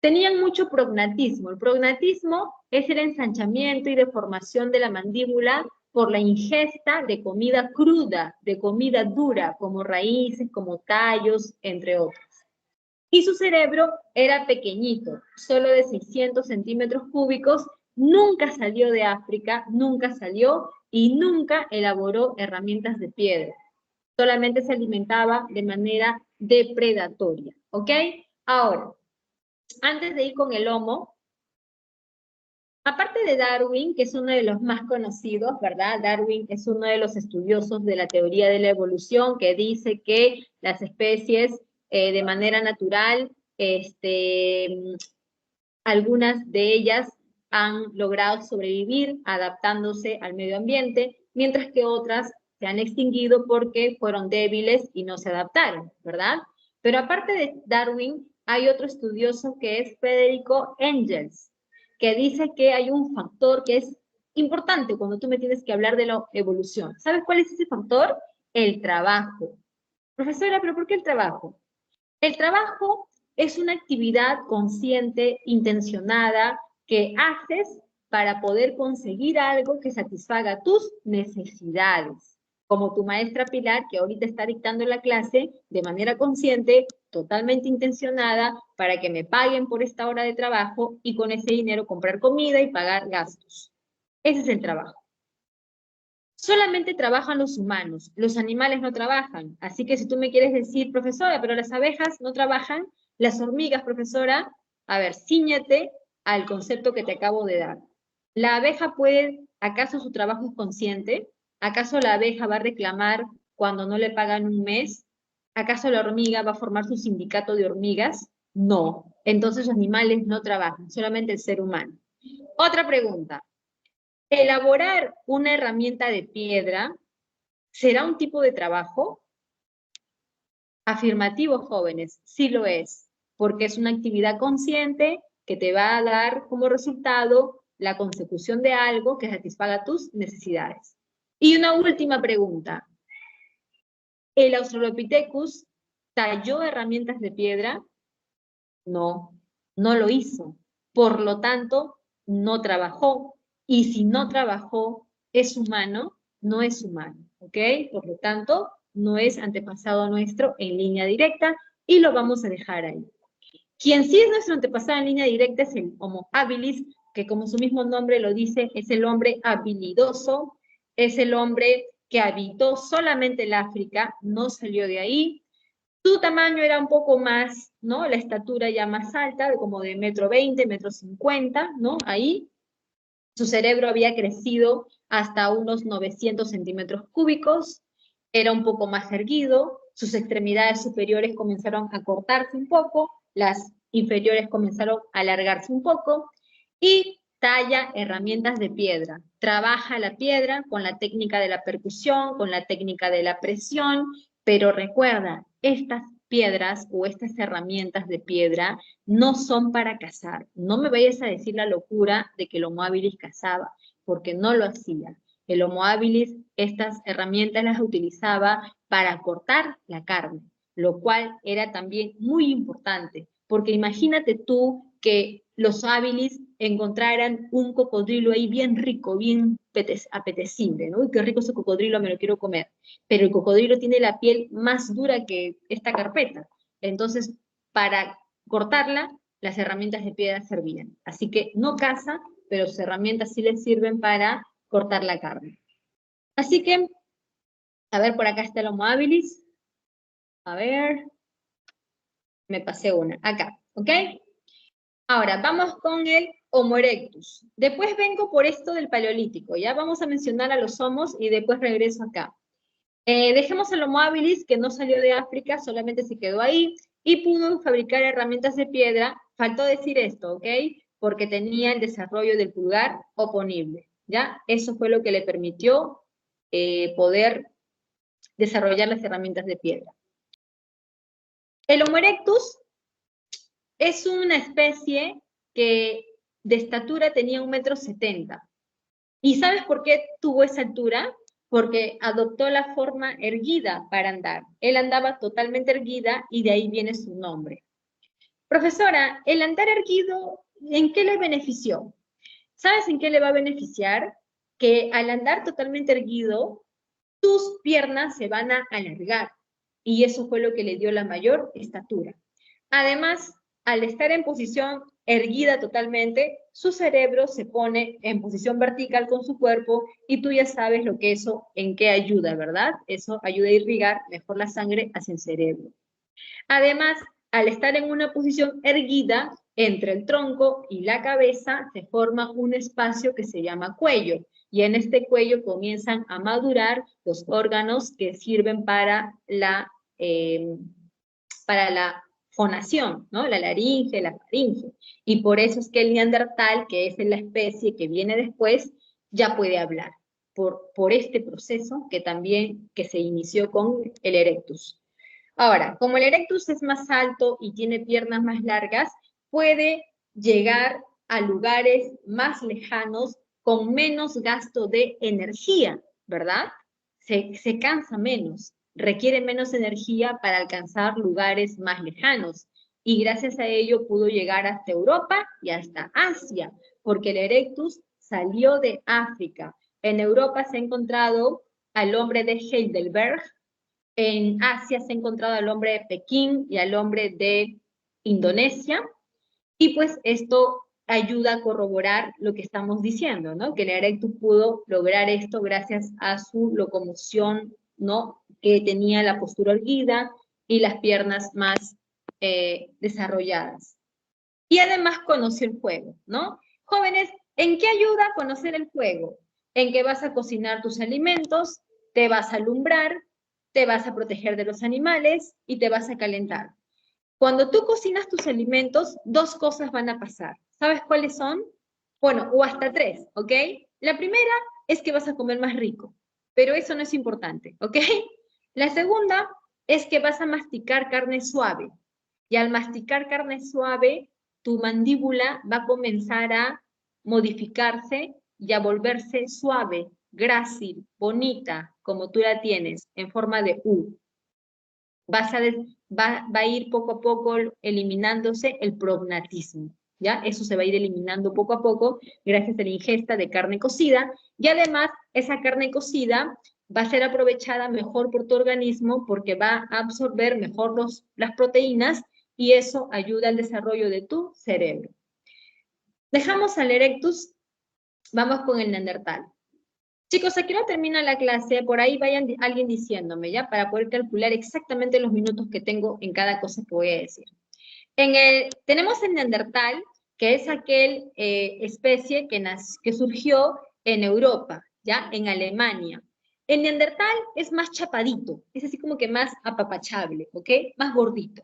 Speaker 1: Tenían mucho prognatismo. El prognatismo es el ensanchamiento y deformación de la mandíbula por la ingesta de comida cruda, de comida dura, como raíces, como tallos, entre otros. Y su cerebro era pequeñito, solo de 600 centímetros cúbicos, nunca salió de África, nunca salió y nunca elaboró herramientas de piedra. Solamente se alimentaba de manera depredatoria, ¿ok? Ahora, antes de ir con el Homo, aparte de Darwin, que es uno de los más conocidos, ¿verdad? Darwin es uno de los estudiosos de la teoría de la evolución que dice que las especies de manera natural, algunas de ellas han logrado sobrevivir adaptándose al medio ambiente, mientras que otras se han extinguido porque fueron débiles y no se adaptaron, ¿verdad? Pero aparte de Darwin, hay otro estudioso que es Federico Engels, que dice que hay un factor que es importante cuando tú me tienes que hablar de la evolución. ¿Sabes cuál es ese factor? El trabajo. Profesora, ¿pero por qué el trabajo? El trabajo es una actividad consciente, intencionada, que haces para poder conseguir algo que satisfaga tus necesidades. Como tu maestra Pilar, que ahorita está dictando la clase de manera consciente, totalmente intencionada, para que me paguen por esta hora de trabajo y con ese dinero comprar comida y pagar gastos. Ese es el trabajo. Solamente trabajan los humanos, los animales no trabajan. Así que si tú me quieres decir, profesora, pero las abejas no trabajan, las hormigas, profesora, a ver, cíñete al concepto que te acabo de dar. ¿La abeja puede, acaso su trabajo es consciente? ¿Acaso la abeja va a reclamar cuando no le pagan un mes? ¿Acaso la hormiga va a formar su sindicato de hormigas? No. Entonces los animales no trabajan, solamente el ser humano. Otra pregunta. ¿Elaborar una herramienta de piedra será un tipo de trabajo? Afirmativo, jóvenes, sí lo es, porque es una actividad consciente que te va a dar como resultado la consecución de algo que satisfaga tus necesidades. Y una última pregunta. ¿El Australopithecus talló herramientas de piedra? No, no lo hizo. Por lo tanto, no trabajó. y si no trabajó, es humano, no es humano, ¿ok? Por lo tanto, no es antepasado nuestro en línea directa y lo vamos a dejar ahí. Quien sí es nuestro antepasado en línea directa es el Homo habilis, que como su mismo nombre lo dice, es el hombre habilidoso, es el hombre que habitó solamente el África, no salió de ahí. Su tamaño era un poco más, ¿no? La estatura ya más alta, como de 1,20 m, 1,50 m, ¿no? Ahí. Su cerebro había crecido hasta unos 900 centímetros cúbicos, era un poco más erguido, sus extremidades superiores comenzaron a cortarse un poco, las inferiores comenzaron a alargarse un poco, y talla herramientas de piedra. Trabaja la piedra con la técnica de la percusión, con la técnica de la presión, pero recuerda, estas piedras o estas herramientas de piedra no son para cazar. No me vayas a decir la locura de que el Homo habilis cazaba, porque no lo hacía. El Homo habilis estas herramientas las utilizaba para cortar la carne, lo cual era también muy importante, porque imagínate tú que los habilis encontraran un cocodrilo ahí bien rico, bien apetecible, ¿no? Uy, qué rico ese cocodrilo, me lo quiero comer. Pero el cocodrilo tiene la piel más dura que esta carpeta. Entonces, para cortarla, las herramientas de piedra servían. Así que no caza, pero sus herramientas sí les sirven para cortar la carne. Así que, a ver, por acá está el Homo habilis. A ver, me pasé una. Acá, ¿ok? Ahora, vamos con el Homo erectus. Después vengo por esto del Paleolítico. Ya vamos a mencionar a los homos y después regreso acá. Dejemos al Homo habilis, que no salió de África, solamente se quedó ahí, y pudo fabricar herramientas de piedra. Faltó decir esto, ¿ok? Porque tenía el desarrollo del pulgar oponible, ¿ya? Eso fue lo que le permitió poder desarrollar las herramientas de piedra. El Homo erectus es una especie que de estatura tenía 1,70 m. ¿Y sabes por qué tuvo esa altura? Porque adoptó la forma erguida para andar. Él andaba totalmente erguida y de ahí viene su nombre. Profesora, ¿el andar erguido en qué le benefició? ¿Sabes en qué le va a beneficiar? Que al andar totalmente erguido, tus piernas se van a alargar y eso fue lo que le dio la mayor estatura. Además, al estar en posición erguida totalmente, su cerebro se pone en posición vertical con su cuerpo y tú ya sabes lo que eso, en qué ayuda, ¿verdad? Eso ayuda a irrigar mejor la sangre hacia el cerebro. Además, al estar en una posición erguida, entre el tronco y la cabeza se forma un espacio que se llama cuello. Y en este cuello comienzan a madurar los órganos que sirven para la fonación, ¿no? La laringe, la faringe. Y por eso es que el neandertal, que es la especie que viene después, ya puede hablar. Por este proceso que se inició con el erectus. Ahora, como el erectus es más alto y tiene piernas más largas, puede llegar a lugares más lejanos con menos gasto de energía, ¿verdad? Se cansa menos, requiere menos energía para alcanzar lugares más lejanos. Y gracias a ello pudo llegar hasta Europa y hasta Asia, porque el erectus salió de África. En Europa se ha encontrado al hombre de Heidelberg. En Asia se ha encontrado al hombre de Pekín y al hombre de Indonesia, y pues esto ayuda a corroborar lo que estamos diciendo, ¿no? Que el erectus pudo lograr esto gracias a su locomoción, ¿no? Que tenía la postura erguida y las piernas más desarrolladas. Y además conoció el fuego, ¿no? Jóvenes, ¿en qué ayuda a conocer el fuego? En que vas a cocinar tus alimentos, te vas a alumbrar, te vas a proteger de los animales y te vas a calentar. Cuando tú cocinas tus alimentos, dos cosas van a pasar. ¿Sabes cuáles son? Bueno, o hasta tres, ¿ok? La primera es que vas a comer más rico, pero eso no es importante, ¿ok? La segunda es que vas a masticar carne suave. Y al masticar carne suave, tu mandíbula va a comenzar a modificarse y a volverse suave, grácil, bonita, como tú la tienes, en forma de U. Va a ir poco a poco eliminándose el prognatismo. ¿ya? Eso se va a ir eliminando poco a poco gracias a la ingesta de carne cocida, y además esa carne cocida va a ser aprovechada mejor por tu organismo porque va a absorber mejor las proteínas y eso ayuda al desarrollo de tu cerebro. Dejamos al Erectus, vamos con el Neandertal. Chicos, aquí no termina la clase, por ahí vayan alguien diciéndome, ¿ya? Para poder calcular exactamente los minutos que tengo en cada cosa que voy a decir. Tenemos el Neandertal, que es aquel especie que surgió en Europa, ¿ya? En Alemania. El Neandertal es más chapadito, es así como que más apapachable, ¿ok? Más gordito.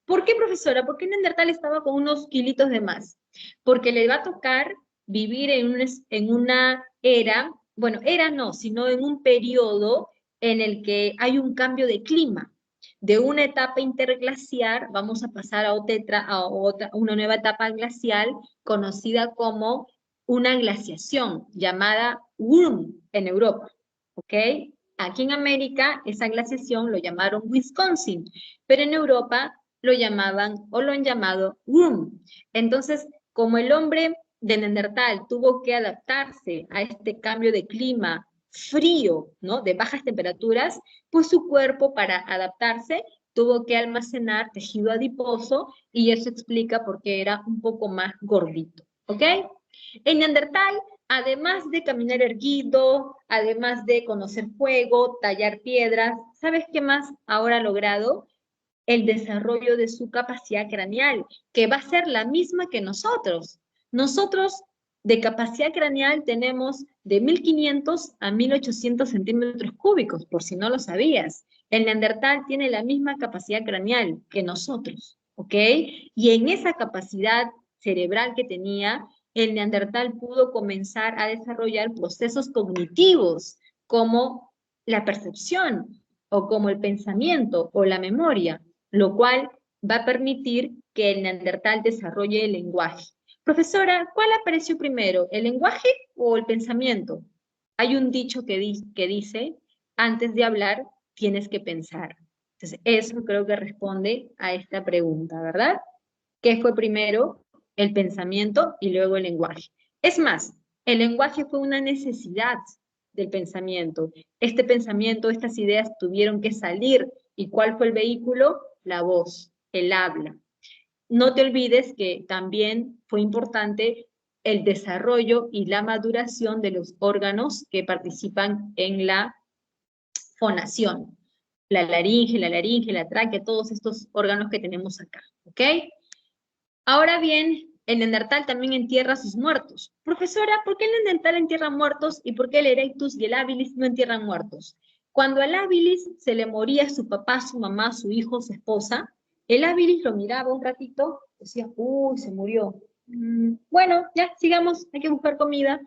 Speaker 1: ¿Por qué, profesora? ¿Por qué el Neandertal estaba con unos kilitos de más? Porque le va a tocar vivir en una era, bueno, era no, sino en un periodo en el que hay un cambio de clima. De una etapa interglaciar vamos a pasar a una nueva etapa glacial conocida como una glaciación, llamada Würm en Europa, ¿ok? Aquí en América esa glaciación lo llamaron Wisconsin, pero en Europa lo llamaban o lo han llamado Würm. Entonces, como el hombre de Neandertal tuvo que adaptarse a este cambio de clima frío, ¿no? De bajas temperaturas, pues su cuerpo para adaptarse tuvo que almacenar tejido adiposo y eso explica por qué era un poco más gordito, ¿ok? En Neandertal, además de caminar erguido, además de conocer fuego, tallar piedras, ¿sabes qué más ahora ha logrado? El desarrollo de su capacidad craneal, que va a ser la misma que nosotros. Nosotros de capacidad craneal tenemos de 1500 a 1800 centímetros cúbicos, por si no lo sabías. El Neandertal tiene la misma capacidad craneal que nosotros, ¿ok? Y en esa capacidad cerebral que tenía, el Neandertal pudo comenzar a desarrollar procesos cognitivos como la percepción o como el pensamiento o la memoria, lo cual va a permitir que el Neandertal desarrolle el lenguaje. Profesora, ¿cuál apareció primero, el lenguaje o el pensamiento? Hay un dicho que dice, antes de hablar, tienes que pensar. Entonces, eso creo que responde a esta pregunta, ¿verdad? ¿Qué fue primero? El pensamiento y luego el lenguaje. Es más, el lenguaje fue una necesidad del pensamiento. Este pensamiento, estas ideas tuvieron que salir. ¿Y cuál fue el vehículo? La voz, el habla. No te olvides que también fue importante el desarrollo y la maduración de los órganos que participan en la fonación. La laringe, la tráquea, todos estos órganos que tenemos acá, ¿ok? Ahora bien, el Neandertal también entierra a sus muertos. Profesora, ¿por qué el Neandertal entierra muertos y por qué el Erectus y el Habilis no entierran muertos? Cuando al Habilis se le moría su papá, su mamá, su hijo, su esposa, el Habilis lo miraba un ratito, decía, uy, se murió. Bueno, ya, sigamos, hay que buscar comida.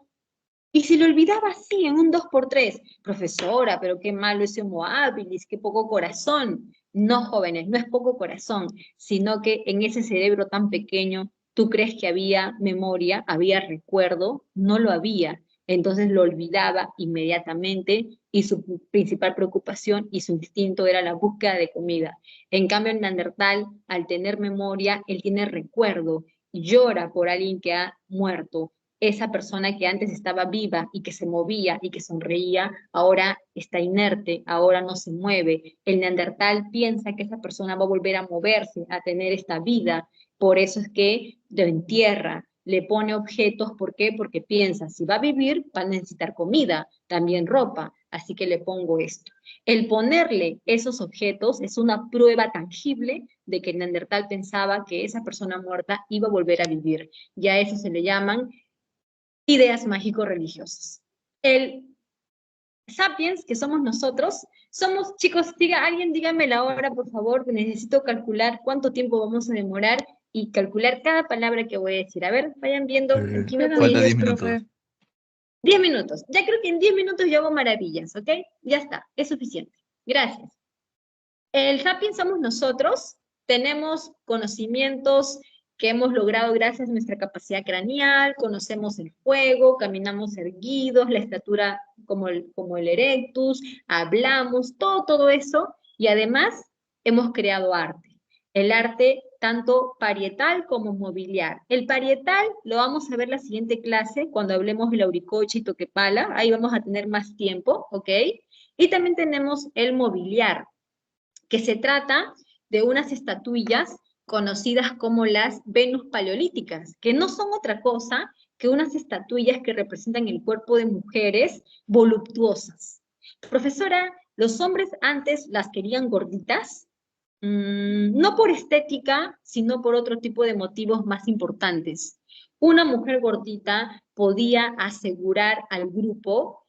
Speaker 1: Y se le olvidaba así, en un 2x3. Profesora, pero qué malo ese Homo habilis, qué poco corazón. No, jóvenes, no es poco corazón, sino que en ese cerebro tan pequeño, ¿tú crees que había memoria, había recuerdo? No lo había. Entonces lo olvidaba inmediatamente y su principal preocupación y su instinto era la búsqueda de comida. En cambio, el Neandertal, al tener memoria, él tiene recuerdo, llora por alguien que ha muerto. Esa persona que antes estaba viva y que se movía y que sonreía, ahora está inerte, ahora no se mueve. El neandertal piensa que esa persona va a volver a moverse, a tener esta vida. Por eso es que lo entierra, le pone objetos. ¿Por qué? Porque piensa, si va a vivir, va a necesitar comida, también ropa, así que le pongo esto. El ponerle esos objetos es una prueba tangible de que el neandertal pensaba que esa persona muerta iba a volver a vivir. Ya a eso se le llaman ideas mágico-religiosas. El sapiens, que somos nosotros, somos, chicos, alguien dígame la hora, por favor, necesito calcular cuánto tiempo vamos a demorar y calcular cada palabra que voy a decir. A ver, vayan viendo, aquí me pueden
Speaker 3: Falta 10
Speaker 1: decir,
Speaker 3: minutos.
Speaker 1: 10 minutos. Ya creo que en 10 minutos yo hago maravillas, ¿ok? Ya está, es suficiente. Gracias. El sapiens somos nosotros, tenemos conocimientos que hemos logrado gracias a nuestra capacidad craneal, conocemos el fuego, caminamos erguidos, la estatura como el erectus, hablamos, todo eso, y además hemos creado arte. El arte tanto parietal como mobiliar. El parietal lo vamos a ver la siguiente clase cuando hablemos del Auricocha y Toquepala. Ahí vamos a tener más tiempo, ¿ok? Y también tenemos el mobiliar, que se trata de unas estatuillas conocidas como las Venus paleolíticas, que no son otra cosa que unas estatuillas que representan el cuerpo de mujeres voluptuosas. Profesora, ¿los hombres antes las querían gorditas? No por estética, sino por otro tipo de motivos más importantes. Una mujer gordita podía asegurar al grupo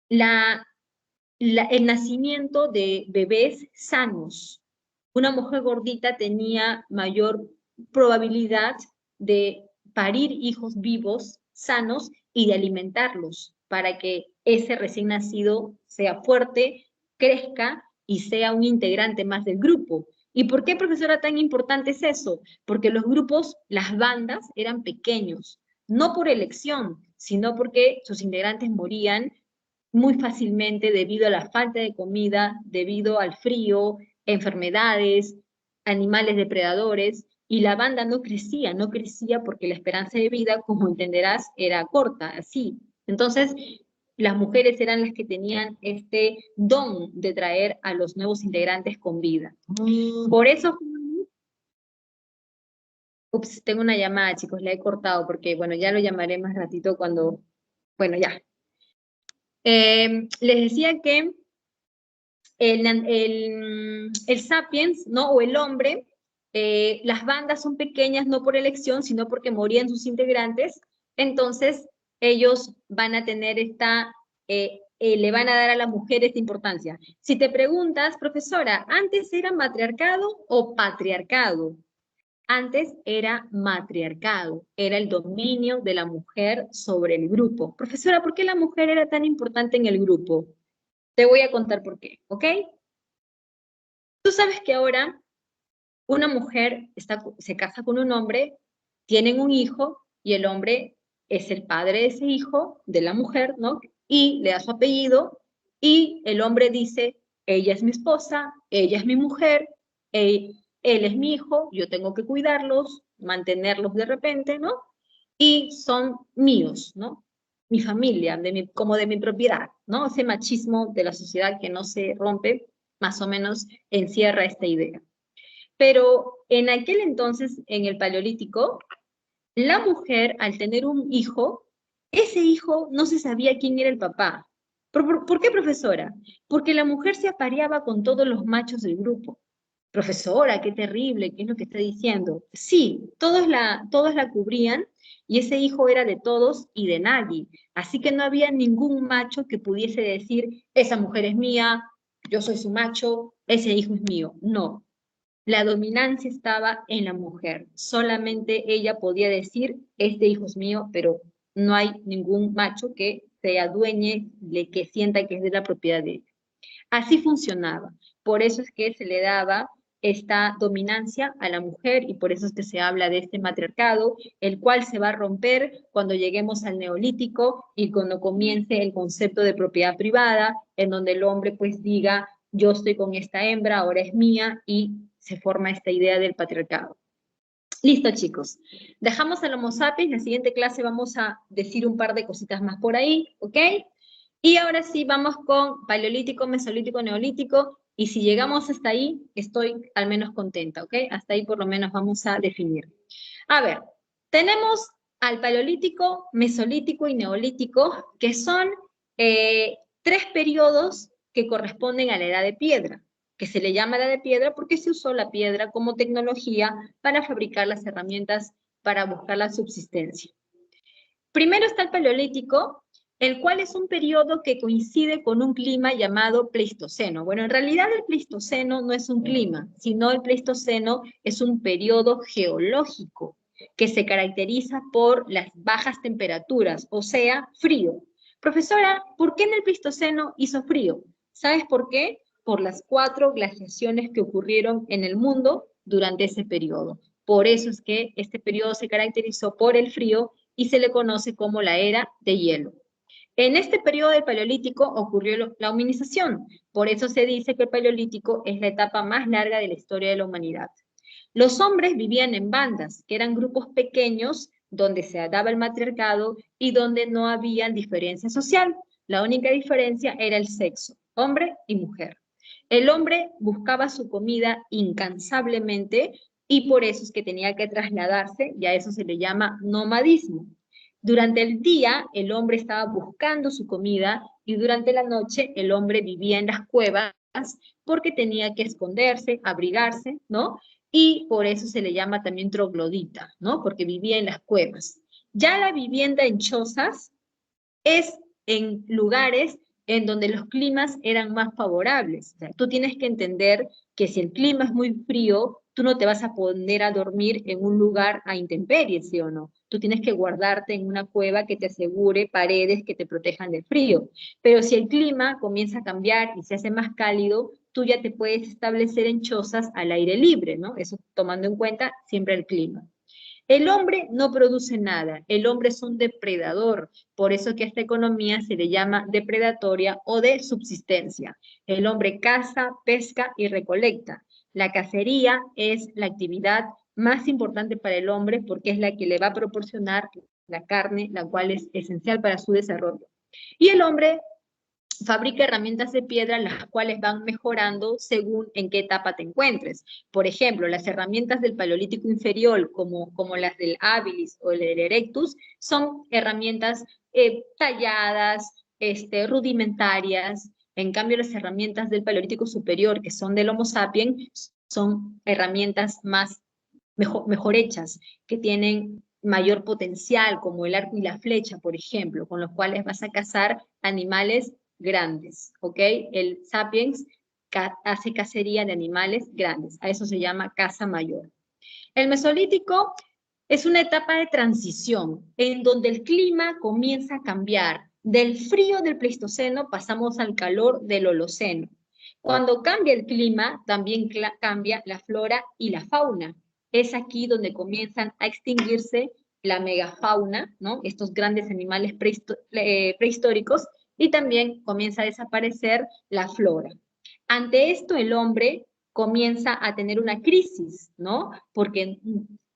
Speaker 1: la el nacimiento de bebés sanos. Una mujer gordita tenía mayor probabilidad de parir hijos vivos, sanos, y de alimentarlos para que ese recién nacido sea fuerte, crezca y sea un integrante más del grupo. ¿Y por qué, profesora, tan importante es eso? Porque los grupos, las bandas, eran pequeños, no por elección, sino porque sus integrantes morían muy fácilmente debido a la falta de comida, debido al frío, enfermedades, animales depredadores, y la banda no crecía porque la esperanza de vida, como entenderás, era corta, así. Entonces, las mujeres eran las que tenían este don de traer a los nuevos integrantes con vida. Por eso, ups, tengo una llamada, chicos, la he cortado porque, bueno, ya lo llamaré más ratito cuando, bueno, ya. Les decía que el sapiens, ¿no? O el hombre, las bandas son pequeñas no por elección, sino porque morían sus integrantes, entonces ellos van a tener le van a dar a la mujer esta importancia. Si te preguntas, profesora, ¿antes era matriarcado o patriarcado? Antes era matriarcado, era el dominio de la mujer sobre el grupo. Profesora, ¿por qué la mujer era tan importante en el grupo? Te voy a contar por qué, ¿ok? Tú sabes que ahora una mujer se casa con un hombre, tienen un hijo y el hombre es el padre de ese hijo, de la mujer, ¿no? Y le da su apellido y el hombre dice, ella es mi esposa, ella es mi mujer, él es mi hijo, yo tengo que cuidarlos, mantenerlos de repente, ¿no? Y son míos, ¿no? Mi familia, como de mi propiedad, ¿no? Ese machismo de la sociedad que no se rompe, más o menos encierra esta idea. Pero en aquel entonces, en el Paleolítico, la mujer, al tener un hijo, ese hijo no se sabía quién era el papá. ¿Por qué, profesora? Porque la mujer se apareaba con todos los machos del grupo. Profesora, qué terrible, ¿qué es lo que está diciendo? Sí, todos la cubrían y ese hijo era de todos y de nadie. Así que no había ningún macho que pudiese decir, esa mujer es mía, yo soy su macho, ese hijo es mío. No, la dominancia estaba en la mujer. Solamente ella podía decir, este hijo es mío, pero no hay ningún macho que se adueñe, que sienta que es de la propiedad de ella. Así funcionaba. Por eso es que se le daba esta dominancia a la mujer y por eso es que se habla de este matriarcado, el cual se va a romper cuando lleguemos al neolítico y cuando comience el concepto de propiedad privada, en donde el hombre pues diga, yo estoy con esta hembra, ahora es mía, y se forma esta idea del patriarcado. Listo, chicos. Dejamos al Homo sapiens. En la siguiente clase vamos a decir un par de cositas más por ahí, ¿ok? Y ahora sí, vamos con paleolítico, mesolítico, neolítico. Y si llegamos hasta ahí, estoy al menos contenta, ¿ok? Hasta ahí por lo menos vamos a definir. A ver, tenemos al paleolítico, mesolítico y neolítico, que son tres periodos que corresponden a la edad de piedra, que se le llama edad de piedra porque se usó la piedra como tecnología para fabricar las herramientas para buscar la subsistencia. Primero está el paleolítico, el cual es un periodo que coincide con un clima llamado Pleistoceno. Bueno, en realidad el Pleistoceno no es un clima, sino el Pleistoceno es un periodo geológico que se caracteriza por las bajas temperaturas, o sea, frío. Profesora, ¿por qué en el Pleistoceno hizo frío? ¿Sabes por qué? Por las 4 glaciaciones que ocurrieron en el mundo durante ese periodo. Por eso es que este periodo se caracterizó por el frío y se le conoce como la era de hielo. En este periodo del Paleolítico ocurrió la humanización, por eso se dice que el Paleolítico es la etapa más larga de la historia de la humanidad. Los hombres vivían en bandas, que eran grupos pequeños donde se daba el matriarcado y donde no había diferencia social. La única diferencia era el sexo, hombre y mujer. El hombre buscaba su comida incansablemente y por eso es que tenía que trasladarse, y a eso se le llama nomadismo. Durante el día el hombre estaba buscando su comida y durante la noche el hombre vivía en las cuevas porque tenía que esconderse, abrigarse, ¿no? Y por eso se le llama también troglodita, ¿no? Porque vivía en las cuevas. Ya la vivienda en chozas es en lugares en donde los climas eran más favorables. O sea, tú tienes que entender que si el clima es muy frío, tú no te vas a poner a dormir en un lugar a intemperies, ¿sí o no? Tú tienes que guardarte en una cueva que te asegure paredes que te protejan del frío. Pero si el clima comienza a cambiar y se hace más cálido, tú ya te puedes establecer en chozas al aire libre, ¿no? Eso tomando en cuenta siempre el clima. El hombre no produce nada, el hombre es un depredador, por eso que a esta economía se le llama depredatoria o de subsistencia. El hombre caza, pesca y recolecta. La cacería es la actividad más importante para el hombre porque es la que le va a proporcionar la carne, la cual es esencial para su desarrollo. Y el hombre fabrica herramientas de piedra, las cuales van mejorando según en qué etapa te encuentres. Por ejemplo, las herramientas del Paleolítico inferior, como las del Habilis o el Erectus, son herramientas talladas, rudimentarias. En cambio, las herramientas del Paleolítico superior, que son del Homo sapiens, son herramientas mejor hechas, que tienen mayor potencial, como el arco y la flecha, por ejemplo, con los cuales vas a cazar animales grandes, ¿ok? El sapiens hace cacería de animales grandes, a eso se llama caza mayor. El Mesolítico es una etapa de transición en donde el clima comienza a cambiar. Del frío del Pleistoceno pasamos al calor del Holoceno. Cuando cambia el clima, también cambia la flora y la fauna. Es aquí donde comienzan a extinguirse la megafauna, ¿no? Estos grandes animales prehistóricos, y también comienza a desaparecer la flora. Ante esto, el hombre comienza a tener una crisis, ¿no? Porque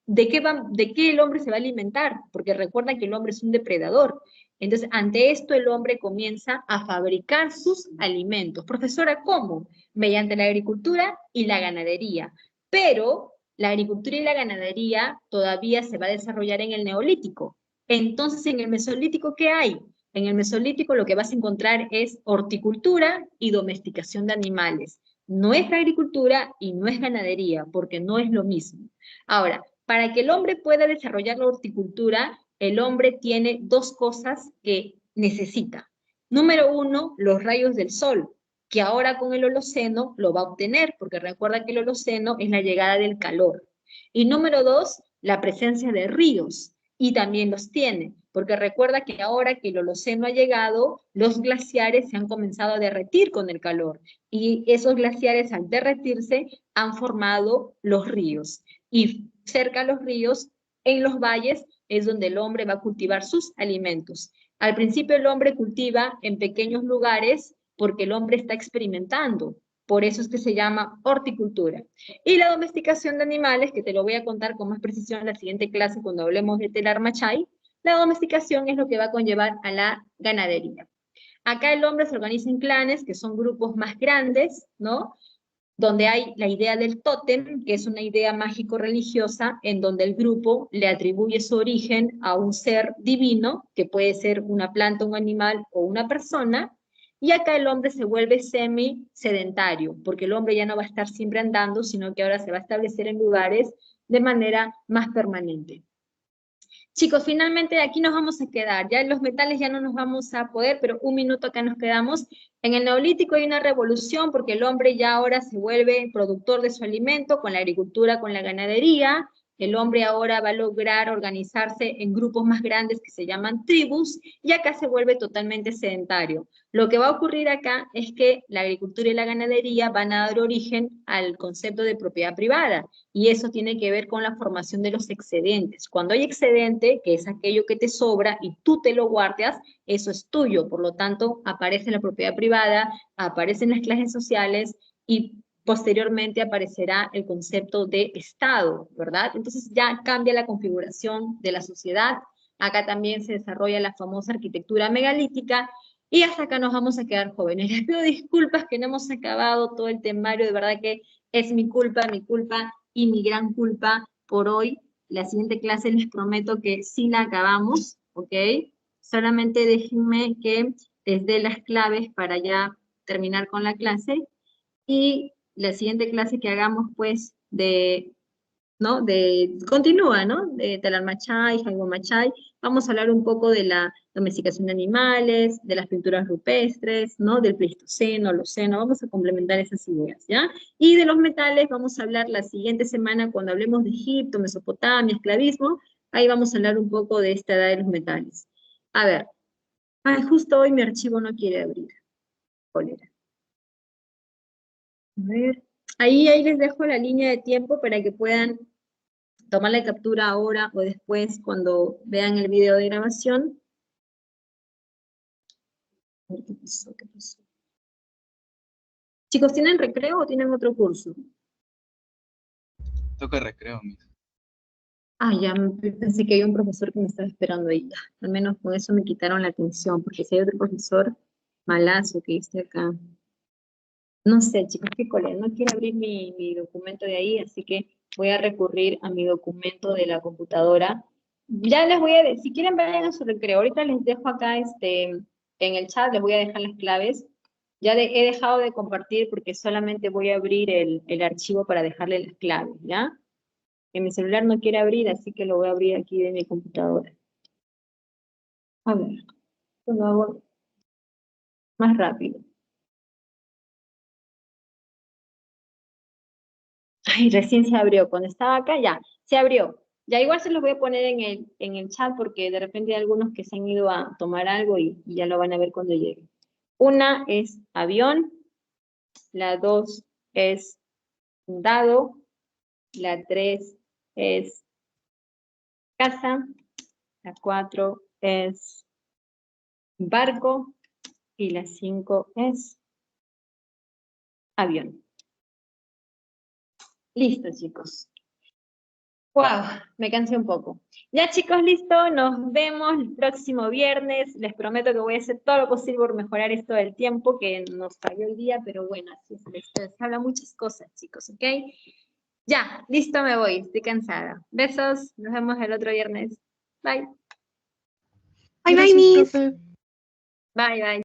Speaker 1: ¿de qué el hombre se va a alimentar? Porque recuerda que el hombre es un depredador. Entonces, ante esto, el hombre comienza a fabricar sus alimentos. Profesora, ¿cómo? Mediante la agricultura y la ganadería. Pero la agricultura y la ganadería todavía se va a desarrollar en el Neolítico. Entonces, en el Mesolítico, ¿qué hay? En el Mesolítico lo que vas a encontrar es horticultura y domesticación de animales. No es agricultura y no es ganadería, porque no es lo mismo. Ahora, para que el hombre pueda desarrollar la horticultura, el hombre tiene dos cosas que necesita. Número uno, los rayos del sol, que ahora con el Holoceno lo va a obtener, porque recuerda que el Holoceno es la llegada del calor. Y número dos, la presencia de ríos, y también los tiene, porque recuerda que ahora que el Holoceno ha llegado, los glaciares se han comenzado a derretir con el calor, y esos glaciares al derretirse han formado los ríos, y cerca a los ríos, en los valles, es donde el hombre va a cultivar sus alimentos. Al principio el hombre cultiva en pequeños lugares porque el hombre está experimentando. Por eso es que se llama horticultura. Y la domesticación de animales, que te lo voy a contar con más precisión en la siguiente clase cuando hablemos de telar machay, la domesticación es lo que va a conllevar a la ganadería. Acá el hombre se organiza en clanes, que son grupos más grandes, ¿no? Donde hay la idea del tótem, que es una idea mágico-religiosa, en donde el grupo le atribuye su origen a un ser divino, que puede ser una planta, un animal o una persona, y acá el hombre se vuelve semi-sedentario, porque el hombre ya no va a estar siempre andando, sino que ahora se va a establecer en lugares de manera más permanente. Chicos, finalmente aquí nos vamos a quedar. Ya en los metales ya no nos vamos a poder, pero un minuto acá nos quedamos. En el Neolítico hay una revolución porque el hombre ya ahora se vuelve productor de su alimento con la agricultura, con la ganadería. El hombre ahora va a lograr organizarse en grupos más grandes que se llaman tribus y acá se vuelve totalmente sedentario. Lo que va a ocurrir acá es que la agricultura y la ganadería van a dar origen al concepto de propiedad privada y eso tiene que ver con la formación de los excedentes. Cuando hay excedente, que es aquello que te sobra y tú te lo guardas, eso es tuyo. Por lo tanto, aparece la propiedad privada, aparecen las clases sociales y posteriormente aparecerá el concepto de Estado, ¿verdad? Entonces ya cambia la configuración de la sociedad. Acá también se desarrolla la famosa arquitectura megalítica, y hasta acá nos vamos a quedar jóvenes. Les pido disculpas que no hemos acabado todo el temario, de verdad que es mi culpa y mi gran culpa por hoy. La siguiente clase les prometo que sí la acabamos, ¿ok? Solamente déjenme que les dé las claves para ya terminar con la clase, y la siguiente clase que hagamos, pues, ¿no? Continúa, ¿no? De Talarmachay, Machay, vamos a hablar un poco de la domesticación de animales, de las pinturas rupestres, ¿no? Del Pleistoceno, Holoceno, vamos a complementar esas ideas, ¿ya? Y de los metales vamos a hablar la siguiente semana cuando hablemos de Egipto, Mesopotamia, esclavismo, ahí vamos a hablar un poco de esta edad de los metales. A ver, justo hoy mi archivo no quiere abrir, cólera. A ver, ahí les dejo la línea de tiempo para que puedan tomar la captura ahora o después cuando vean el video de grabación. A ver, ¿qué pasó? ¿Qué pasó? Chicos, ¿tienen recreo o tienen otro curso?
Speaker 3: Toca recreo, Miss.
Speaker 1: Ya pensé que había un profesor que me estaba esperando ahí. Ya, al menos con eso me quitaron la atención, porque si hay otro profesor malazo que esté acá. No sé, chicos, qué cólera, no quiero abrir mi documento de ahí, así que voy a recurrir a mi documento de la computadora. Ya les voy a decir, si quieren vayan a su recreo, ahorita les dejo acá en el chat, les voy a dejar las claves. Ya he dejado de compartir porque solamente voy a abrir el archivo para dejarle las claves, ¿ya? En mi celular no quiere abrir, así que lo voy a abrir aquí de mi computadora. A ver, lo hago más rápido. Ay, recién se abrió. Cuando estaba acá, ya, se abrió. Ya igual se los voy a poner en el chat porque de repente hay algunos que se han ido a tomar algo y ya lo van a ver cuando llegue. Una es avión, la 2 es dado, la 3 es casa, la 4 es barco y la 5 es avión. Listo, chicos. Wow, me cansé un poco. Ya, chicos, listo, nos vemos el próximo viernes. Les prometo que voy a hacer todo lo posible por mejorar esto del tiempo, que nos falló el día, pero bueno, así se habla muchas cosas, chicos, ¿ok? Ya, listo, me voy, estoy cansada. Besos, nos vemos el otro viernes. Bye.
Speaker 4: Bye bye,
Speaker 2: Gracias,
Speaker 4: Miss.
Speaker 2: profe.
Speaker 1: Bye, bye.